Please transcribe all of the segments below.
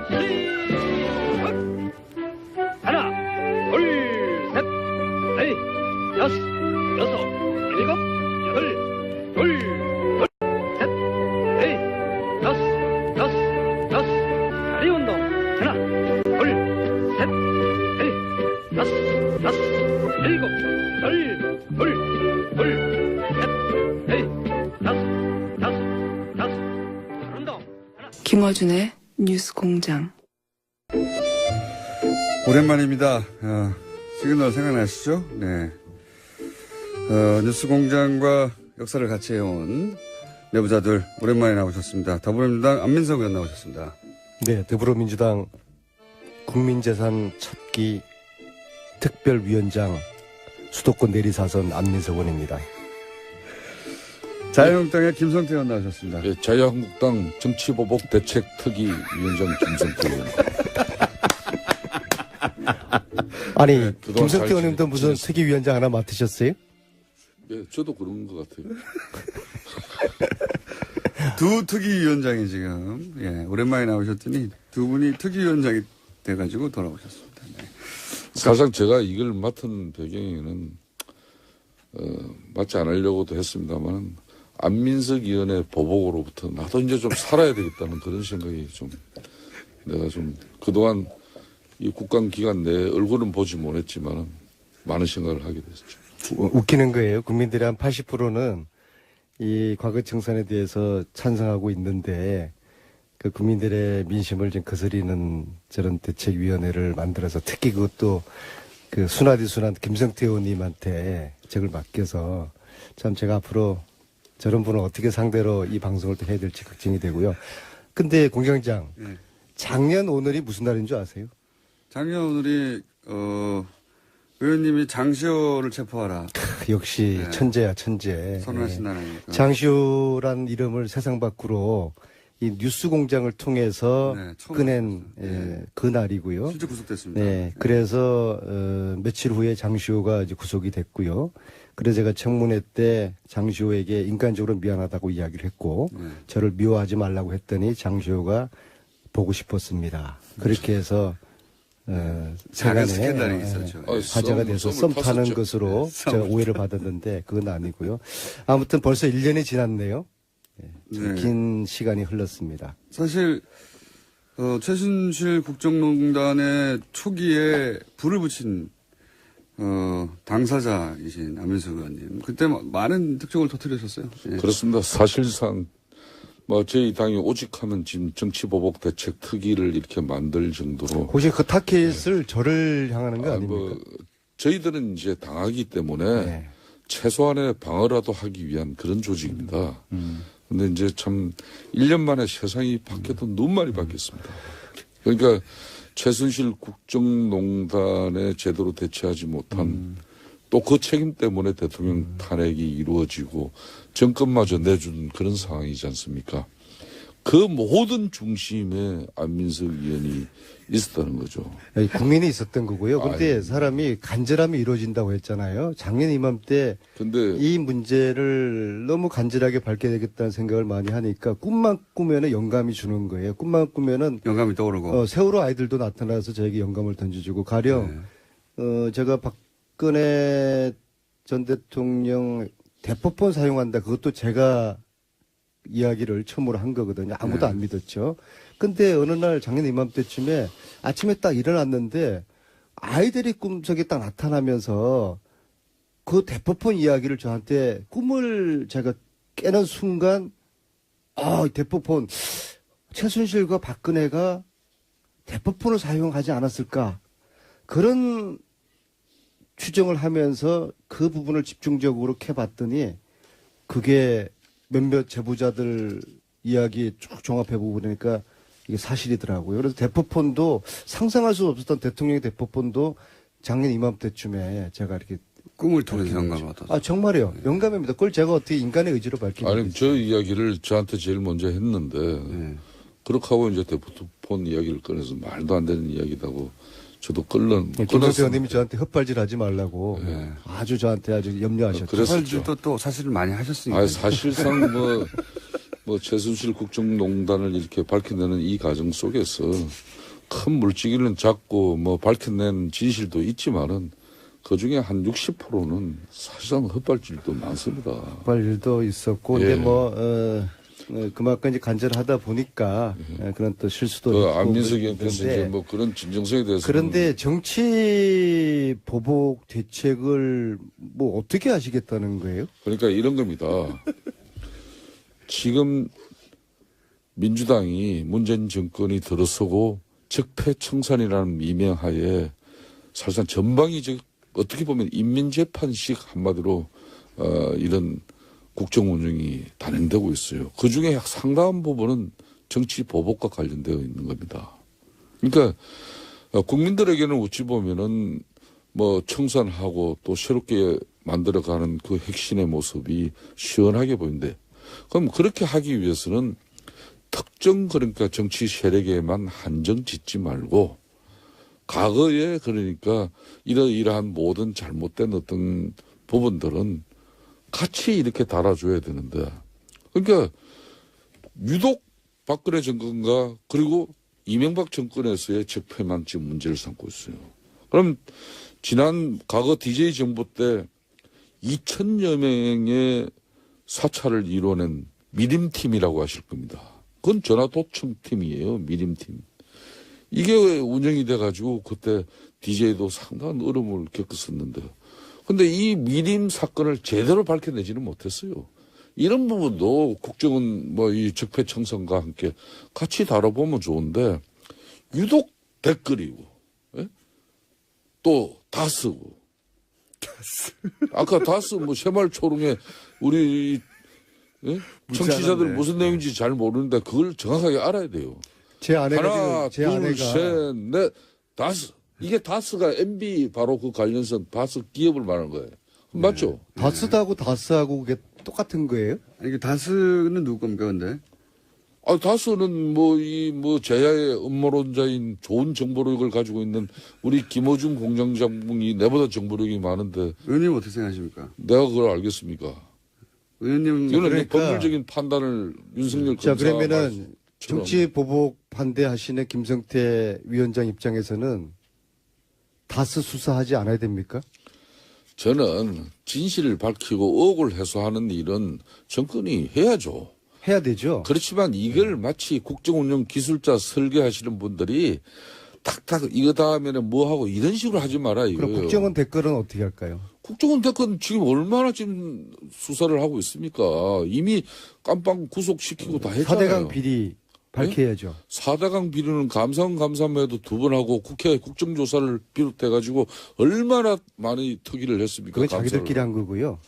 시작! 하나, 둘, 셋, 넷, 다섯, 여섯, 일곱, 여덟, 둘, 셋, 넷, 다섯, 다리 운동. 하나, 둘, 셋, 넷, 다섯, 일곱, 여덟, 둘, 셋, 넷, 다섯, 운동. 김어준의 뉴스 공장. 오랜만입니다. 시그널 생각나시죠? 네. 뉴스 공장과 역사를 같이 해온 내부자들 오랜만에 나오셨습니다. 더불어민주당 안민석 의원 나오셨습니다. 네, 더불어민주당 국민재산 찾기 특별위원장 수도권 내리사선 안민석 의원입니다. 자유한국당의 김성태 의원 나오셨습니다. 네, 자유한국당 정치보복 대책특위위원장 김성태 의원. 아니, 그동안 김성태 잘 의원님도 무슨 지냈습니다. 특위위원장 하나 맡으셨어요? 네, 저도 그런 것 같아요. 두 특위위원장이 지금, 예, 오랜만에 나오셨더니 두 분이 특위위원장이 돼가지고 돌아오셨습니다. 네. 사실상 제가 이걸 맡은 배경에는, 맡지 않으려고도 했습니다만, 안민석 의원의 보복으로부터 나도 이제 좀 살아야 되겠다는 그런 생각이 좀, 내가 좀 그동안 이 국감 기간 내에 얼굴은 보지 못했지만 많은 생각을 하게 됐죠. 웃기는 거예요. 국민들의 한 80%는 이 과거 청산에 대해서 찬성하고 있는데 그 국민들의 민심을 좀 거스리는 저런 대책위원회를 만들어서 특히 그것도 그 순하디순한 김성태 의원님한테 적을 맡겨서 참 제가 앞으로 저런 분을 어떻게 상대로 이 방송을 또 해야 될지 걱정이 되고요. 근데 공장장, 네. 작년 오늘이 무슨 날인 줄 아세요? 작년 오늘이, 의원님이 장시호를 체포하라. 역시 네. 천재야, 천재. 선언하신 날이니까. 장시호란 이름을 세상 밖으로 이 뉴스 공장을 통해서 네, 처음 꺼낸 알았어요. 그 날이고요. 실제 구속됐습니다. 네, 그래서 며칠 후에 장시호가 이제 구속이 됐고요. 그래서 제가 청문회 때 장시호에게 인간적으로 미안하다고 이야기를 했고 네. 저를 미워하지 말라고 했더니 장시호가 보고 싶었습니다. 그렇게 해서 작은 세간에 스캔들이 있었죠. 화제가 돼서 썸 타는 것으로 네, 제가 오해를 받았는데 그건 아니고요. 아무튼 벌써 1년이 지났네요. 참 네. 긴 시간이 흘렀습니다. 사실 최순실 국정농단의 초기에 불을 붙인 당사자이신 안민석 의원님 그때 많은 특종을 터뜨리셨어요. 예. 그렇습니다. 사실상 저희 당이 오직하면 지금 정치보복 대책특위를 이렇게 만들 정도로 혹시 그 타켓을 저를 향하는 거 아닙니까? 저희들은 이제 당하기 때문에 네. 최소한의 방어라도 하기 위한 그런 조직입니다. 근데 이제 참 1년 만에 세상이 바뀌어도 너무 많이 바뀌었습니다. 그러니까 최순실 국정농단에 제대로 대처하지 못한 또 그 책임 때문에 대통령 탄핵이 이루어지고 정권마저 내준 그런 상황이지 않습니까? 그 모든 중심에 안민석 의원이 있었다는 거죠. 국민이 있었던 거고요. 그런데 아유. 사람이 간절함이 이루어진다고 했잖아요. 작년 이맘때 근데 이 문제를 너무 간절하게 밝게 되겠다는 생각을 많이 하니까 꿈만 꾸면은 영감이 주는 거예요. 꿈만 꾸면은 영감이 떠오르고. 세월호 아이들도 나타나서 저에게 영감을 던져주고 가령 제가 박근혜 전 대통령 대포폰 사용한다. 그것도 제가 이야기를 처음으로 한 거거든요. 아무도 안 믿었죠. 근데 어느 날 작년 이맘때쯤에 아침에 딱 일어났는데 아이들이 꿈속에 딱 나타나면서 그 대포폰 이야기를 저한테 꿈을 제가 깨는 순간 대포폰 최순실과 박근혜가 대포폰을 사용하지 않았을까 그런 추정을 하면서 그 부분을 집중적으로 캐봤더니 그게 몇몇 제보자들 이야기 쭉 종합해 보고 그러니까 이게 사실이더라고요. 그래서 대포폰도 상상할 수 없었던 대통령의 대포폰도 작년 이맘때쯤에 제가 이렇게 꿈을 통해서 영감을 얻었어요. 정말이요. 영감입니다. 그걸 제가 어떻게 인간의 의지로 밝히는 아니 저 이야기를 저한테 제일 먼저 했는데 네. 그렇게 하고 이제 대포폰 이야기를 꺼내서 말도 안 되는 이야기다고 저도 끊었습니다. 김성태 의원님이 저한테 헛발질하지 말라고 아주 저한테 아주 염려하셨죠. 그랬었죠. 사실도 또 사실을 많이 하셨으니까. 사실상 뭐 최순실 국정농단을 이렇게 밝혀내는 이 과정 속에서 큰 물질은 작고 뭐 밝혀낸 진실도 있지만은 그 중에 한 60%는 사실상 헛발질도 많습니다. 헛발질도 있었고, 예. 근데 뭐 그만큼 이제 간절하다 보니까 그런 또 실수도 그 있고 안민석 의원께서 그런데 이제 뭐 그런 진정성에 대해서 그런데 정치 보복 대책을 뭐 어떻게 하시겠다는 거예요? 그러니까 이런 겁니다. 지금 민주당이 문재인 정권이 들어서고 적폐청산이라는 미명하에 사실상 전방위 어떻게 보면 인민재판식 한마디로 이런 국정 운영이 단행되고 있어요. 그중에 상당한 부분은 정치 보복과 관련되어 있는 겁니다. 그러니까 국민들에게는 어찌 보면은 뭐 청산하고 또 새롭게 만들어가는 그 핵심의 모습이 시원하게 보이는데 그럼 그렇게 하기 위해서는 특정 그러니까 정치 세력에만 한정 짓지 말고 과거에 그러니까 이러이러한 모든 잘못된 어떤 부분들은 같이 이렇게 달아줘야 되는데 그러니까 유독 박근혜 정권과 그리고 이명박 정권에서의 적폐만 지금 문제를 삼고 있어요. 그럼 지난 과거 DJ 정부 때 2,000여 명의 사찰을 이뤄낸 미림팀이라고 하실 겁니다. 그건 전화도청팀이에요. 미림팀. 이게 운영이 돼가지고 그때 DJ도 상당한 어려움을 겪었었는데 근데 이 미림 사건을 제대로 밝혀내지는 못했어요. 이런 부분도 국정은 뭐 이 적폐청산과 함께 같이 다뤄보면 좋은데 유독 댓글이고 예? 또 다스고 아까 다스 뭐 새말초롱에 우리 예? 청취자들 무슨 내용인지 잘 모르는데 그걸 정확하게 알아야 돼요. 제 아내가 하나, 지금 제 둘, 아내가 셋, 넷, 다스. 이게 다스가 MB 바로 그 관련성 다스 기업을 말하는 거예요. 맞죠? 다스하고 다스하고 그게 똑같은 거예요? 이게 다스는 누구 겁니까, 근데? 아, 다스는 뭐 제야의 음모론자인 좋은 정보력을 가지고 있는 우리 김어준 공장장군이 내보다 정보력이 많은데 의원님 어떻게 생각하십니까? 내가 그걸 알겠습니까? 의원님. 이거는 그러니까- 법률적인 판단을 윤석열 자, 검사가 그러면은 말씀처럼 정치 보복 반대하시는 김성태 위원장 입장에서는 다스 수사하지 않아야 됩니까? 저는 진실을 밝히고 의혹을 해소하는 일은 정권이 해야죠. 해야 되죠. 그렇지만 이걸 마치 국정운영 기술자 설계하시는 분들이 탁탁 이거 다음에는 뭐 하고 이런 식으로 하지 마라 그럼 이거예요. 국정원 댓글은 어떻게 할까요? 국정원 댓글 지금 얼마나 지금 수사를 하고 있습니까? 이미 깜빵 구속시키고 다 했잖아요. 4대강 비리 밝혀야죠. 4대강 비리는 감사해도 2번 하고 국회 국정조사를 비롯해가지고 얼마나 많이 특위를 했습니까? 그건 자기들끼리 한 거고요.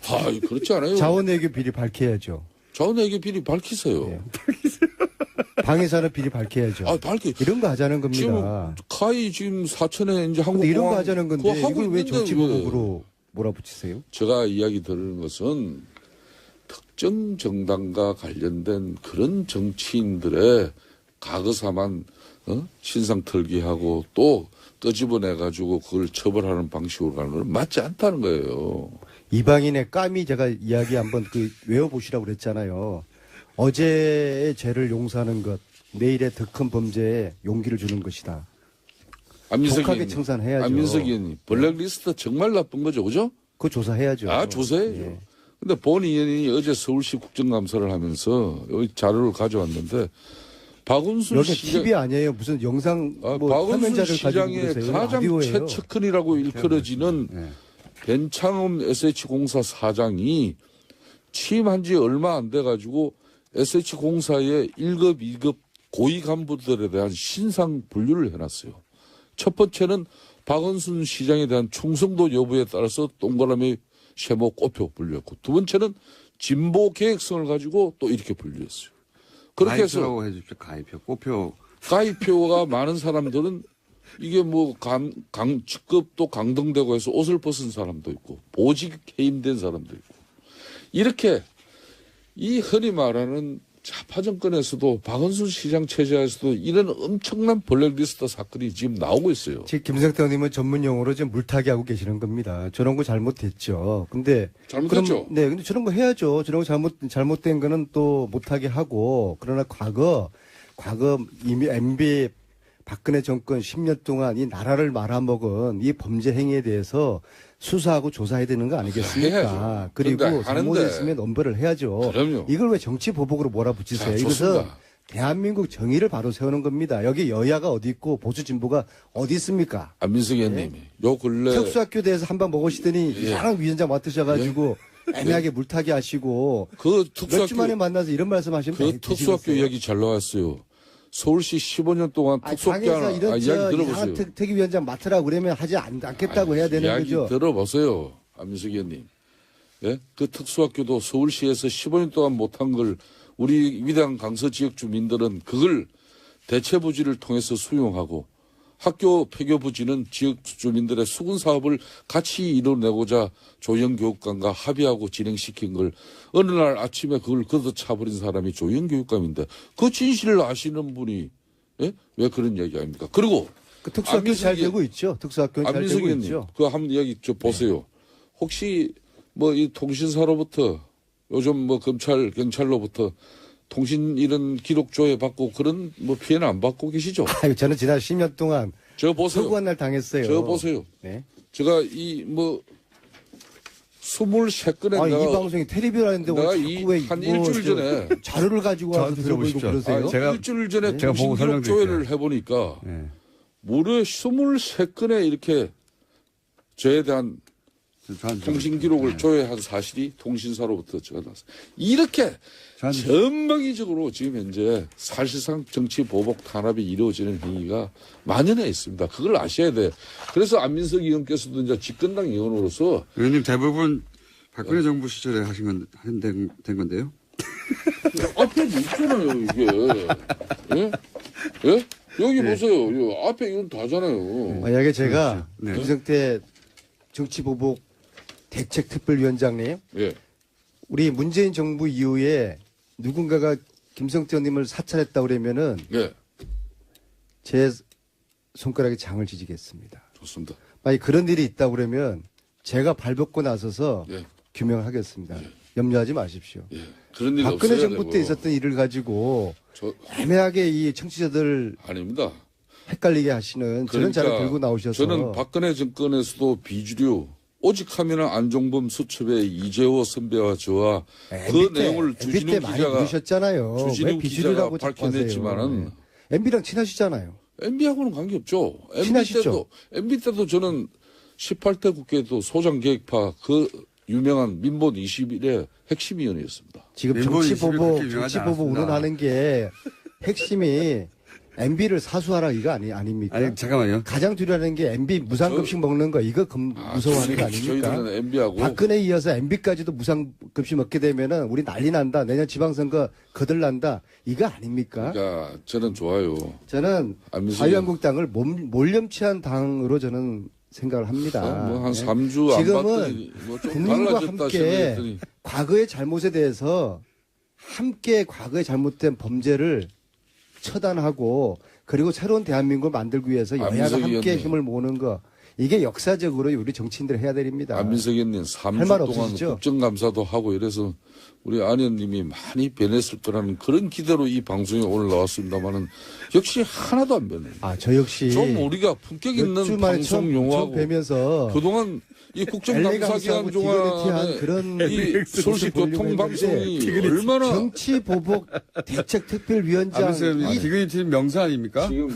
아, 그렇지 않아요. 자원외교 비리 밝혀야죠. 자원외교 비리 밝히세요. 네. 방해산업 비리 밝혀야죠. 아, 밝히. 이런 거 하자는 지금 겁니다. 카이 지금 사천에 이제 한국 근데 이런 거 하자는 건데 그거 하고 이걸 왜 있는데 정치 왜. 보복으로 몰아붙이세요? 제가 이야기 들은 것은 특정 정당과 관련된 그런 정치인들의 과거사만 신상털기하고 또 끄집어내가지고 그걸 처벌하는 방식으로 가는 건 맞지 않다는 거예요. 이방인의 까미 제가 이야기 한번 외워보시라고 그랬잖아요. 어제의 죄를 용서하는 것, 내일의 더 큰 범죄에 용기를 주는 것이다. 독하게 청산해야죠. 안민석 의원님, 블랙리스트 정말 나쁜 거죠, 그죠? 그거 조사해야죠. 아, 조사해야죠. 예. 근데 본 의원이 어제 서울시 국정감사를 하면서 여기 자료를 가져왔는데 박은순 여기 시장 TV 아니에요. 무슨 영상 뭐 박은순 화면자를 가지고 시장의 그러세요. 가장 라디오예요. 최측근이라고 일컬어지는 네. 변창흠 SH공사 사장이 취임한 지 얼마 안 돼가지고 SH공사의 1급, 2급 고위 간부들에 대한 신상 분류를 해놨어요. 첫 번째는 박은순 시장에 대한 충성도 여부에 따라서 동그라미 세모 꼽혀 분류했고 두 번째는 진보 계획성을 가지고 또 이렇게 분류했어요. 그렇게 해서 가입표라고 해주십시오. 가입표. 꼬표. 가입표가 많은 사람들은 이게 뭐 직급도 강등되고 해서 옷을 벗은 사람도 있고 보직 해임된 사람도 있고 이렇게 이 흔히 말하는 좌파 정권에서도 박원순 시장 체제에서도 이런 엄청난 블랙리스트 사건이 지금 나오고 있어요. 지금 김성태 의원님은 전문 용어로 지금 물타기 하고 계시는 겁니다. 저런 거 잘못됐죠. 근데 잘못했죠? 네, 근데 저런 거 해야죠. 저런 거 잘못된 거는 또 못하게 하고, 그러나 과거 이미 MB 박근혜 정권 10년 동안 이 나라를 말아먹은 이 범죄 행위에 대해서 수사하고 조사해야 되는 거 아니겠습니까? 해야죠. 그리고 그런데 잘못했으면 엄벌을 해야죠. 그럼요. 이걸 왜 정치 보복으로 몰아붙이세요? 자, 이것은 좋습니다. 대한민국 정의를 바로 세우는 겁니다. 여기 여야가 어디 있고 보수 진보가 어디 있습니까? 안민석 의원님이 요 근래 특수학교 대해서 한 방 먹으시더니 예. 이상한 위원장 맡으셔가지고 애매하게 물타기 하시고 그 몇 주 특수학교 만에 만나서 이런 말씀하시면 그 특수학교 이야기 잘 나왔어요. 서울시 15년 동안 특수학교 당에서 이런 이야기 이상한 들어보세요. 특위위원장 맡으라고 그러면 하지 않겠다고 해야 되는 이야기 거죠. 들어보세요. 안민석 의원님. 예? 그 특수학교도 서울시에서 15년 동안 못한 걸 우리 위대한 강서 지역 주민들은 그걸 대체부지를 통해서 수용하고 학교 폐교부지는 지역 주민들의 수군 사업을 같이 이뤄내고자 조영교육감과 합의하고 진행시킨 걸 어느 날 아침에 그걸 걷어차버린 사람이 조영교육감인데 그 진실을 아시는 분이 예? 왜 그런 얘기 아닙니까? 그리고 그 특수학교 잘 안민석이- 되고 있죠. 특수학교는 잘 안민석 되고 의원님, 있죠. 그 한번 이야기 좀 보세요. 혹시 뭐 이 통신사로부터 요즘 뭐 검찰 경찰로부터 통신 이런 기록 조회 받고 그런 뭐 피해는 안 받고 계시죠? 아유, 저는 지난 10년 동안 저 보세요. 서구한 날 당했어요. 저 보세요. 네. 제가 이 뭐 23건에 이 내가 방송이 텔레비전인데 내가 왜 이 자꾸 왜 한 뭐 일주일 저 전에 자료를 가지고 와서 저한테 들어보시고 들어보십시오. 그러세요? 제가- 일주일 전에 제가 보고 통신 기록 설명드릴게요. 조회를 해보니까 예. 무려 23건에 이렇게 저에 대한 저한테 통신 기록을 예. 조회한 사실이 통신사로부터 제가 나왔어요. 이렇게 저한테 전방위적으로 지금 현재 사실상 정치 보복 탄압이 이루어지는 행위가 만연해 있습니다. 그걸 아셔야 돼. 그래서 안민석 의원께서도 이제 집권당 의원으로서 의원님 대부분 박근혜 정부 시절에 된 건데요. 앞에 있잖아요, 이게. 예? 예? 여기 보세요. 이 앞에 이건 다잖아요. 만약에 제가 네. 김성태 정치보복 대책특별위원장님, 예. 우리 문재인 정부 이후에 누군가가 김성태 의원님을 사찰했다 그러면은 예. 제 손가락에 장을 지지겠습니다. 좋습니다. 만약 그런 일이 있다 그러면 제가 발벗고 나서서 예. 규명하겠습니다. 염려하지 마십시오. 예. 그런 일 박근혜 없어야 정부 되고. 때 있었던 일을 가지고 저, 애매하게 이 청취자들 아닙니다. 헷갈리게 하시는 저런 자료 들고 나오셔서 저는 박근혜 정권에서도 비주류 오직 하면은 안종범 수첩의 이재호 선배와 저와 그 내용을 MB 때 주진우 많이 기자가 부르셨잖아요. 왜 주진우 기자가 비주류라고 자꾸 하세요. 밝혀냈지만은 MB랑 친하시잖아요. MB하고는 관계없죠. 친하시죠? MB 때도 저는 18대 국회도 소장 계획파 그 유명한 민본 21의 핵심위원이었습니다. 지금 민본 21 정치보복, 그렇게 유명하지 정치보복 않았습니다. 운운하는 게 핵심이 MB를 사수하라 이거 아닙니까? 아니 잠깐만요. 가장 두려워하는 게 MB 무상급식 먹는 거 이거 무서워하는 거 아닙니까? 저희들은 MB하고 박근혜에 이어서 MB까지도 무상급식 먹게 되면은 우리 난리 난다. 내년 지방선거 거들난다. 이거 아닙니까? 그러니까 저는 좋아요. 저는 안민석 자유한국당을 몰렴치한 당으로 저는 생각을 합니다. 뭐한 네. 3주 안 지금은 봤더니 뭐좀 국민과 달라졌다 함께 생각했더니 과거의 잘못에 대해서 함께 과거에 잘못된 범죄를 처단하고 그리고 새로운 대한민국을 만들기 위해서 여야가 안민석 함께 의원님. 힘을 모으는 거 이게 역사적으로 우리 정치인들이 해야 됩니다. 안민석 의원님 할말 3주 동안 없으시죠? 국정감사도 하고 이래서 우리 안 의원님이 많이 변했을 거라는 그런 기대로 이 방송에 오늘 나왔습니다만은 역시 하나도 안 변해요. 저 역시 좀 우리가 품격 몇 있는 주 만에 방송 처음 용어하고 뵈면서 그동안 이 국정감사 기간 엘레강스하고 동안에 디그니티한 그런 이 서울시 모습을 보려고 교통방송이 했는데 얼마나 정치 보복 대책특별위원장 안민석 의원님 디그니티 명사 아닙니까? 지금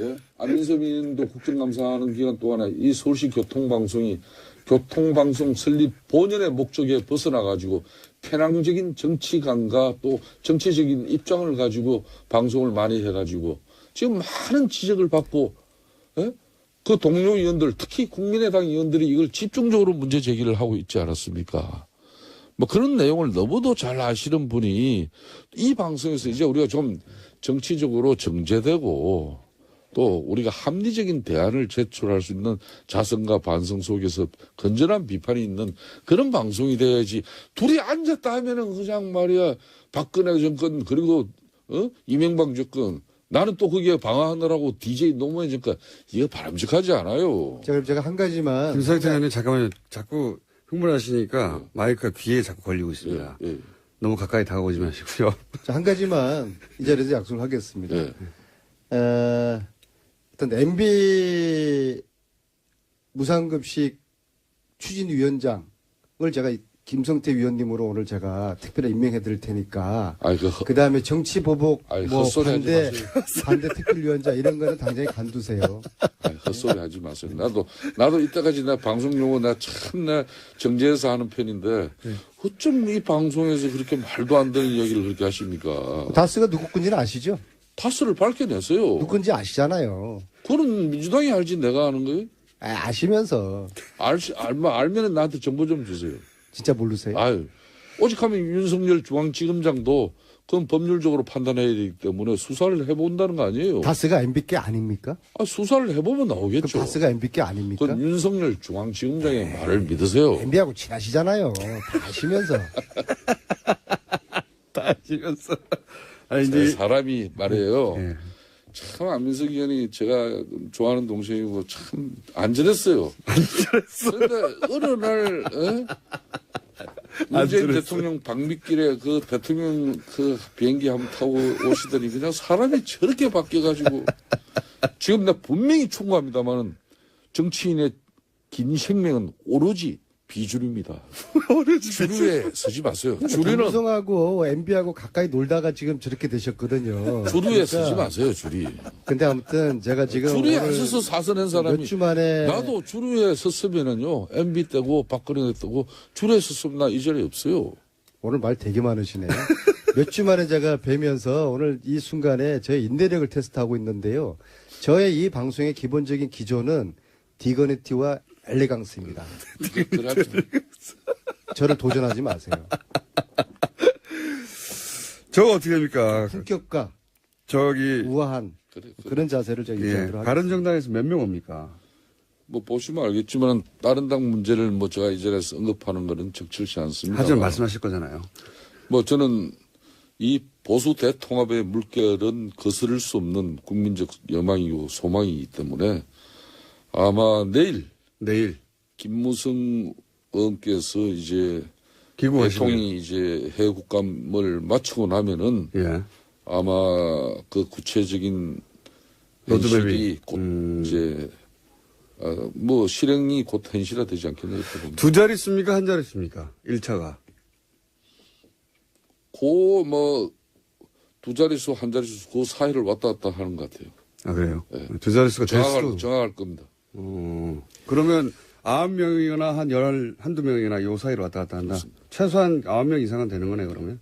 예? 안민석 의원도 국정감사하는 기간 동안에 이 서울시 교통방송이 교통방송 설립 본연의 목적에 벗어나가지고 편향적인 정치관과 또 정치적인 입장을 가지고 방송을 많이 해가지고 지금 많은 지적을 받고 예? 그 동료 의원들 특히 국민의당 의원들이 이걸 집중적으로 문제 제기를 하고 있지 않았습니까? 뭐 그런 내용을 너무도 잘 아시는 분이 이 방송에서 이제 우리가 좀 정치적으로 정제되고 또 우리가 합리적인 대안을 제출할 수 있는 자성과 반성 속에서 건전한 비판이 있는 그런 방송이 돼야지. 둘이 앉았다 하면은 그냥 말이야 박근혜 정권 그리고 이명박 정권 나는 또 거기에 방어하느라고 DJ 노무현 정권 이거 바람직하지 않아요. 제가 한 가지만 김성태 의원님 잠깐만요. 자꾸 흥분하시니까 마이크가 귀에 자꾸 걸리고 있습니다. 예. 너무 가까이 다가오지 마시고요. 한 가지만 이 자리에서 약속을 하겠습니다. 예. 일단 MB 무상급식 추진위원장을 제가 김성태 위원님으로 오늘 제가 특별히 임명해 드릴 테니까 아이, 그 다음에 정치 보복 아이, 뭐 헛소리 하지 반대 특별위원장 이런 거는 당장에 간두세요. 헛소리 하지 마세요. 나도 이때까지 나 방송 용어 나 정제해서 하는 편인데 어쩜 이 방송에서 그렇게 말도 안 되는 얘기를 그렇게 하십니까? 다스가 누구 건지는 아시죠? 타스를 밝혀냈어요. 누구 건지 아시잖아요. 그건 민주당이 알지 내가 아는 거예요? 아시면서 알면은 나한테 정보 좀 주세요. 진짜 모르세요? 아유, 오직하면 윤석열 중앙지검장도 그건 법률적으로 판단해야 되기 때문에 수사를 해본다는 거 아니에요. 다스가 MB께 아닙니까? 수사를 해보면 나오겠죠. 그럼 다스가 MB께 아닙니까? 그건 윤석열 중앙지검장의 말을 믿으세요. MB하고 친하시잖아요. 다 아시면서. 다 아시면서. 아니, 제 이제. 사람이 말이에요. 예. 참 안민석 의원이 제가 좋아하는 동생이고 참 안전했어요. 그런데 어느 날 문재인 대통령 방미길에 그 대통령 그 비행기 한번 타고 오시더니 그냥 사람이 저렇게 바뀌어가지고 지금 나 분명히 충고합니다만은 정치인의 긴 생명은 오로지 비주류입니다. 주류에 서지 마세요. 주류는 정성하고 MB하고 가까이 놀다가 지금 저렇게 되셨거든요. 주류에 서지 마세요. 주리. 근데 아무튼 제가 지금 주류에 안 서서 사선한 사람이 몇 주 만에 나도 주류에 섰으면은요 MB 때고 박근혜 때고 주류에 섰으면 나 이 자리에 없어요. 오늘 말 되게 많으시네요. 몇 주 만에 제가 뵈면서 오늘 이 순간에 저의 인내력을 테스트하고 있는데요. 저의 이 방송의 기본적인 기조는 디거니티와 엘레강스입니다. 저를 도전하지 마세요. 저거 어떻게 됩니까? 품격과 저기, 우아한 그런 자세를 제가 유지하도록 하겠습니다. 바른정당에서 몇 명 옵니까? 뭐 보시면 알겠지만 다른 당 문제를 뭐 제가 이 자리에서 언급하는 것은 적절치 않습니다. 하지만 말씀하실 거잖아요. 뭐 저는 이 보수 대통합의 물결은 거스를 수 없는 국민적 여망이고 소망이기 때문에 아마 내일 김무성 의원께서 이제 대통령이 이제 해외 국감을 마치고 나면은 예. 아마 그 구체적인 로드맵이. 현실이 곧 이제 뭐 실행이 곧 현실화되지 않겠나 이렇게 봅니다. 두 자릿수입니까? 한 자릿수입니까? 1차가. 뭐 두 자릿수 한 자릿수 그 사이를 왔다 갔다 하는 것 같아요. 아, 그래요? 네. 두 자릿수가 될 수도. 정확할 겁니다. 그러면 9명이거나 한두 명이나 요 사이로 왔다 갔다 한다. 그렇습니다. 최소한 9명 이상은 되는 거네, 그러면.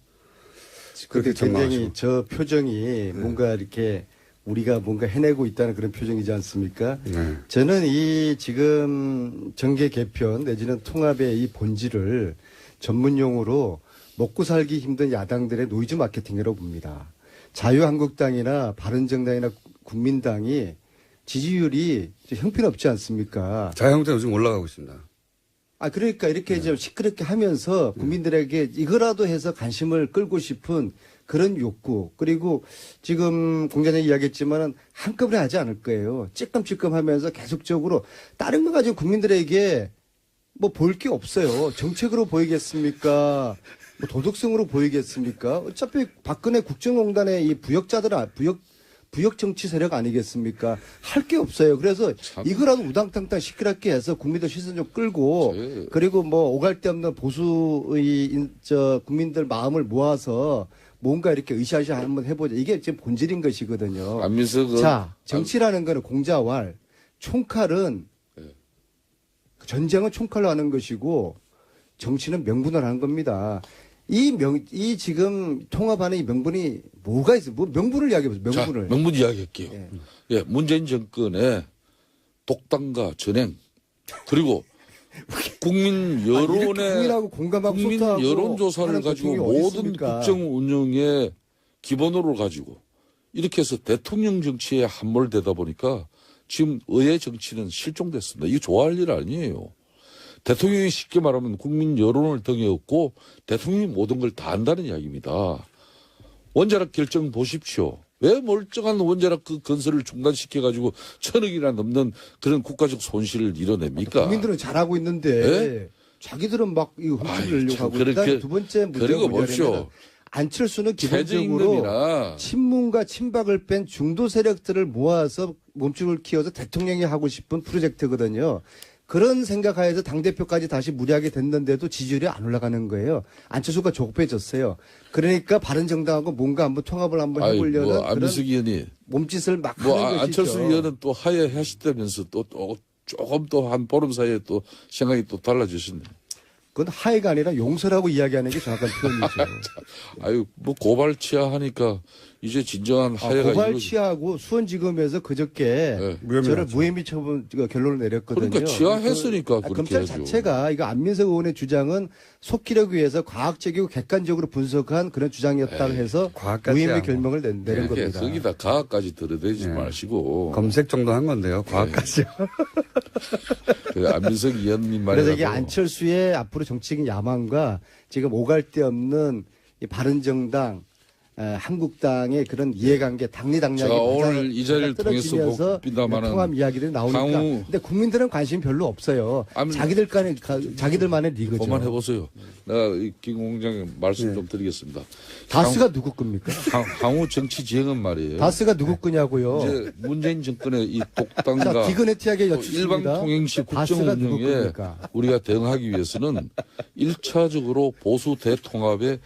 그렇게 굉장히 전망하시고. 저 표정이 뭔가 이렇게 우리가 뭔가 해내고 있다는 그런 표정이지 않습니까? 네. 저는 이 지금 정계 개편 내지는 통합의 이 본질을 전문용어로 먹고 살기 힘든 야당들의 노이즈 마케팅이라고 봅니다. 자유한국당이나 바른정당이나 국민당이 지지율이 형편없지 않습니까? 자유한국당 요즘 올라가고 있습니다. 그러니까 이렇게 이제 시끄럽게 하면서 국민들에게 이거라도 해서 관심을 끌고 싶은 그런 욕구. 그리고 지금 공장장이 이야기했지만은 한꺼번에 하지 않을 거예요. 찔끔찔끔 하면서 계속적으로 다른 거 가지고 국민들에게 뭐 보일 게 없어요. 정책으로 보이겠습니까? 뭐 도덕성으로 보이겠습니까? 어차피 박근혜 국정농단의 이 부역 정치 세력 아니겠습니까? 할 게 없어요. 그래서 이거라도 우당탕탕 시끄럽게 해서 국민들 시선 좀 끌고 그리고 뭐 오갈 데 없는 보수의 국민들 마음을 모아서 뭔가 이렇게 으쌰으쌰 한번 해보자. 이게 지금 본질인 것이거든요. 안민석은 자, 정치라는 거는 공자왈, 총칼은 전쟁은 총칼로 하는 것이고 정치는 명분으로 하는 겁니다. 이 지금 통합하는 이 명분이 뭐가 있어요? 뭐 명분을 이야기해보세요. 명분을. 자, 명분 이야기할게요. 예. 예, 문재인 정권의 독단과 전행 그리고 국민 여론의 국민하고 공감하고 국민 소통하고 여론조사를 하는 가지고 도중이 어디 모든 있습니까? 국정 운영의 기본으로 가지고 이렇게 해서 대통령 정치에 함몰되다 보니까 지금 의회 정치는 실종됐습니다. 이거 좋아할 일 아니에요. 대통령이 쉽게 말하면 국민 여론을 등에 업고 대통령이 모든 걸 다 한다는 이야기입니다. 원자력 결정 보십시오. 왜 멀쩡한 원자력 그 건설을 중단시켜가지고 1,000억이나 넘는 그런 국가적 손실을 이뤄냅니까? 국민들은 잘하고 있는데 네? 자기들은 막 이거 훔치려고 참, 하고 그렇게- 일단 두 번째 문제가 그리고 뭐냐면 봅시오. 안철수는 기본적으로 최저임금이나 친문과 친박을 뺀 중도 세력들을 모아서 몸집을 키워서 대통령이 하고 싶은 프로젝트거든요. 그런 생각하에서 당대표까지 다시 무리하게 됐는데도 지지율이 안 올라가는 거예요. 안철수가 족배졌어요. 그러니까 바른정당하고 뭔가 한번 통합을 한번 해보려는 뭐 그런 안민석 의원이 몸짓을 막 뭐 하는 것이죠. 안철수 의원은 또 하야 하시다면서 또 조금 또 한 보름 사이에 또 생각이 또 달라지셨네. 그건 하해가 아니라 용서라고 이야기하는 게 정확한 표현이죠. 아유 뭐 고발 취하하니까 이제 진정한 하야가 고발 이루어지- 취하고 수원지검에서 그저께 네. 무혐의 저를 났죠. 무혐의 처분 결론을 내렸거든요. 그러니까 취하했으니까 그렇게 검찰 하죠. 자체가 이거 안민석 의원의 주장은 속기록 위해서 과학적이고 객관적으로 분석한 그런 주장이었다고 해서 과학까지 무혐의 하고. 결명을 내린 이렇게 겁니다. 거기다 가학까지 들어대지 네. 마시고 검색 정도 한 건데요. 과학까지요. 그 안민석 의원님 그래서 이게 말이라도 안철수의 앞으로 정치적인 야망과 지금 오갈 데 없는 이 바른정당, 한국당의 그런 이해관계, 당리당략이 제가 오늘 이 자리를 통해서 떨어지면서 봅니다마는 통합 이야기들이 나오니까. 강우- 근데 국민들은 관심이 별로 없어요. 아니, 자기들만의 리그죠. 그만 해보세요. 내가 김 공장에 말씀 좀 드리겠습니다. 다스가 누구 겁니까? 강우 정치지형은 말이에요. 다스가 누구 거냐고요. 이제 문재인 정권의 이 자, 독단과 기근해티하게 또 여쭙습니다. 일방 통행시 국정 다스가 누구 운영에 겁니까? 우리가 대응하기 위해서는 1차적으로 보수 대통합에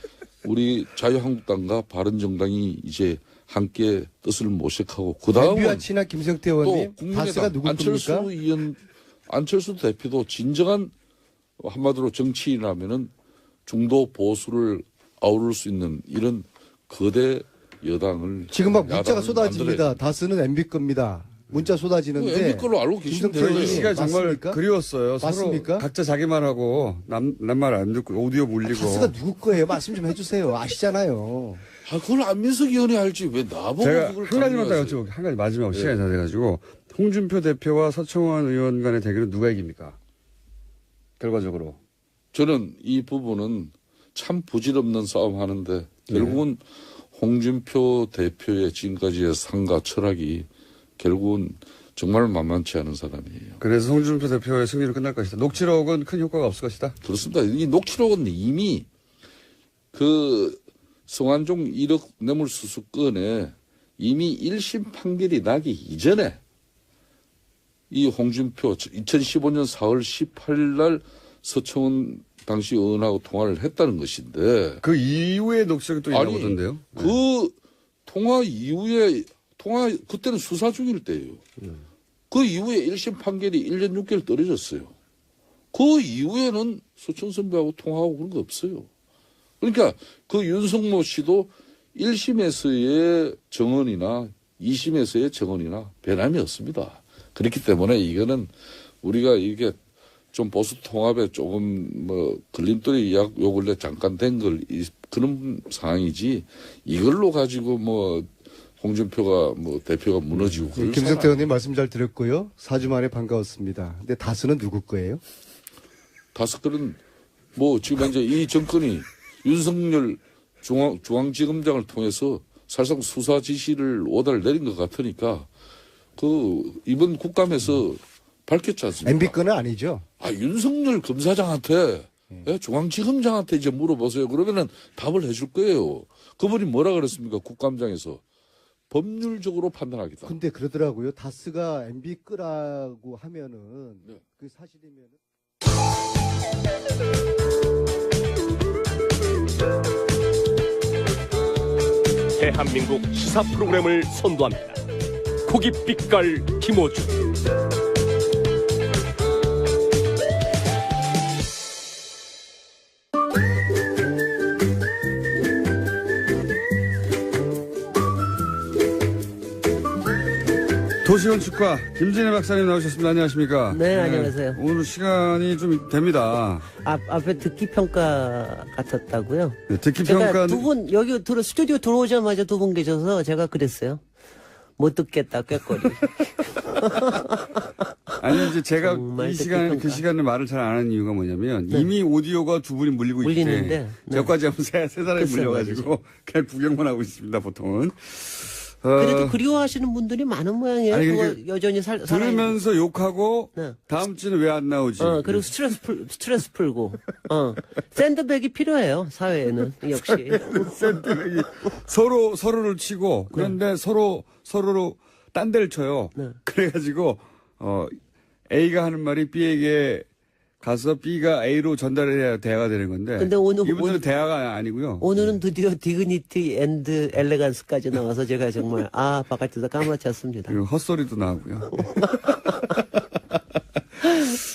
우리 자유한국당과 바른정당이 이제 함께 뜻을 모색하고 그 다음은 MB와 친한 김성태 또 의원님, 다스가 국민의당 누구 안철수 겁니까? 의원 안철수 대표도 진정한 한마디로 정치인이라면은 중도 보수를 아우를 수 있는 이런 거대 여당을 지금 막 문자가 야당을 쏟아집니다. 만들어야 다스는 MB 겁니다. 문자 쏟아지는데. MB 걸로 알고 김성태 계신데 이 의원님, 시가 정말 맞습니까? 그리웠어요. 맞습니까? 서로 각자 자기 말하고 남 말 안 듣고 오디오 물리고. 다스가 누구 거예요? 말씀 좀 해주세요. 아시잖아요. 아, 그걸 안민석 의원이 알지 왜 나보고 제가 그걸 한 가지만 더 강요하세요? 여쭤볼게요. 한 가지 마지막 시간이 다 돼가지고 홍준표 대표와 서청원 의원 간의 대결은 누가 이깁니까? 결과적으로. 저는 이 부분은 참 부질없는 싸움 하는데 결국은 홍준표 대표의 지금까지의 상가 철학이 결국은 정말 만만치 않은 사람이에요. 그래서 홍준표 대표의 승리로 끝날 것이다. 녹취록은 큰 효과가 없을 것이다. 그렇습니다. 이 녹취록은 이미 그 성완종 1억 뇌물수수 건에 이미 1심 판결이 나기 이전에 이 홍준표 2015년 4월 18일 날 서청원 당시 의원하고 통화를 했다는 것인데 그 이후에 녹취록이 또 있나 아니, 보던데요. 그 통화 이후에 그때는 수사 중일 때예요. 그 이후에 1심 판결이 1년 6개월 떨어졌어요. 그 이후에는 서청 선배하고 통화하고 그런 거 없어요. 그러니까 그 윤석모 씨도 1심에서의 정언이나 2심에서의 정언이나 변함이 없습니다. 그렇기 때문에 이거는 우리가 이게 좀 보수 통합에 조금 뭐 걸림돌이 요 근래 잠깐 된 걸 그런 상황이지 이걸로 가지고 뭐 홍준표가 뭐 대표가 무너지고 그럴 김성태 상황 의원님 말씀 잘 들었고요. 4주 만에 반가웠습니다. 근데 다스는 누구 거예요? 다섯 그런 뭐 지금 현재 이 정권이 윤석열 중앙지검장을 통해서 사실상 수사 지시를 오다를 내린 것 같으니까 그 이번 국감에서 밝혔지 않습니까? MB 거는 아니죠. 아 윤석열 검사장한테 중앙지검장한테 이제 물어보세요. 그러면은 답을 해줄 거예요. 그분이 뭐라 그랬습니까? 국감장에서 법률적으로 판단하겠다. 근데 그러더라고요. 다스가 MB 거라고 하면은 네. 그 사실이면은. 대한민국 시사 프로그램을 선도합니다. 고깃빛깔 김어준. 도시건축가 김진애 박사님 나오셨습니다. 안녕하십니까? 네, 안녕하세요. 오늘 시간이 좀 됩니다. 앞에 듣기 평가 같았다고요? 네, 듣기 제가 평가 두 분 여기 스튜디오 들어오자마자 두 분 계셔서 제가 그랬어요. 못 듣겠다 꾀꼬리. 아니 이제 제가 정말 이 시간 듣기 그 평가. 시간에 말을 잘 안 하는 이유가 뭐냐면 이미 오디오가 두 분이 물리고 물리는데, 있는데 네. 저까지 하면 세 사람이 글쎄요, 물려가지고 그냥 구경만 하고 있습니다 보통은. 그래도 그리워하시는 분들이 많은 모양이에요. 아니, 그거 그러니까 여전히 들으면서 욕하고 네. 다음 주는 왜 안 나오지? 그리고 스트레스 풀고. 샌드백이 필요해요, 사회에는. 역시. 샌드백이 서로를 치고 그런데 서로로 딴 데를 쳐요. 네. 그래가지고 A가 하는 말이 B에게 가서 B가 A로 전달해야 대화가 되는 건데. 근데 오늘 대화가 아니고요. 오늘은 드디어 디그니티 앤드 엘레간스까지 나와서 제가 정말, 바깥에서 까무러쳤습니다. 그리고 헛소리도 나오고요.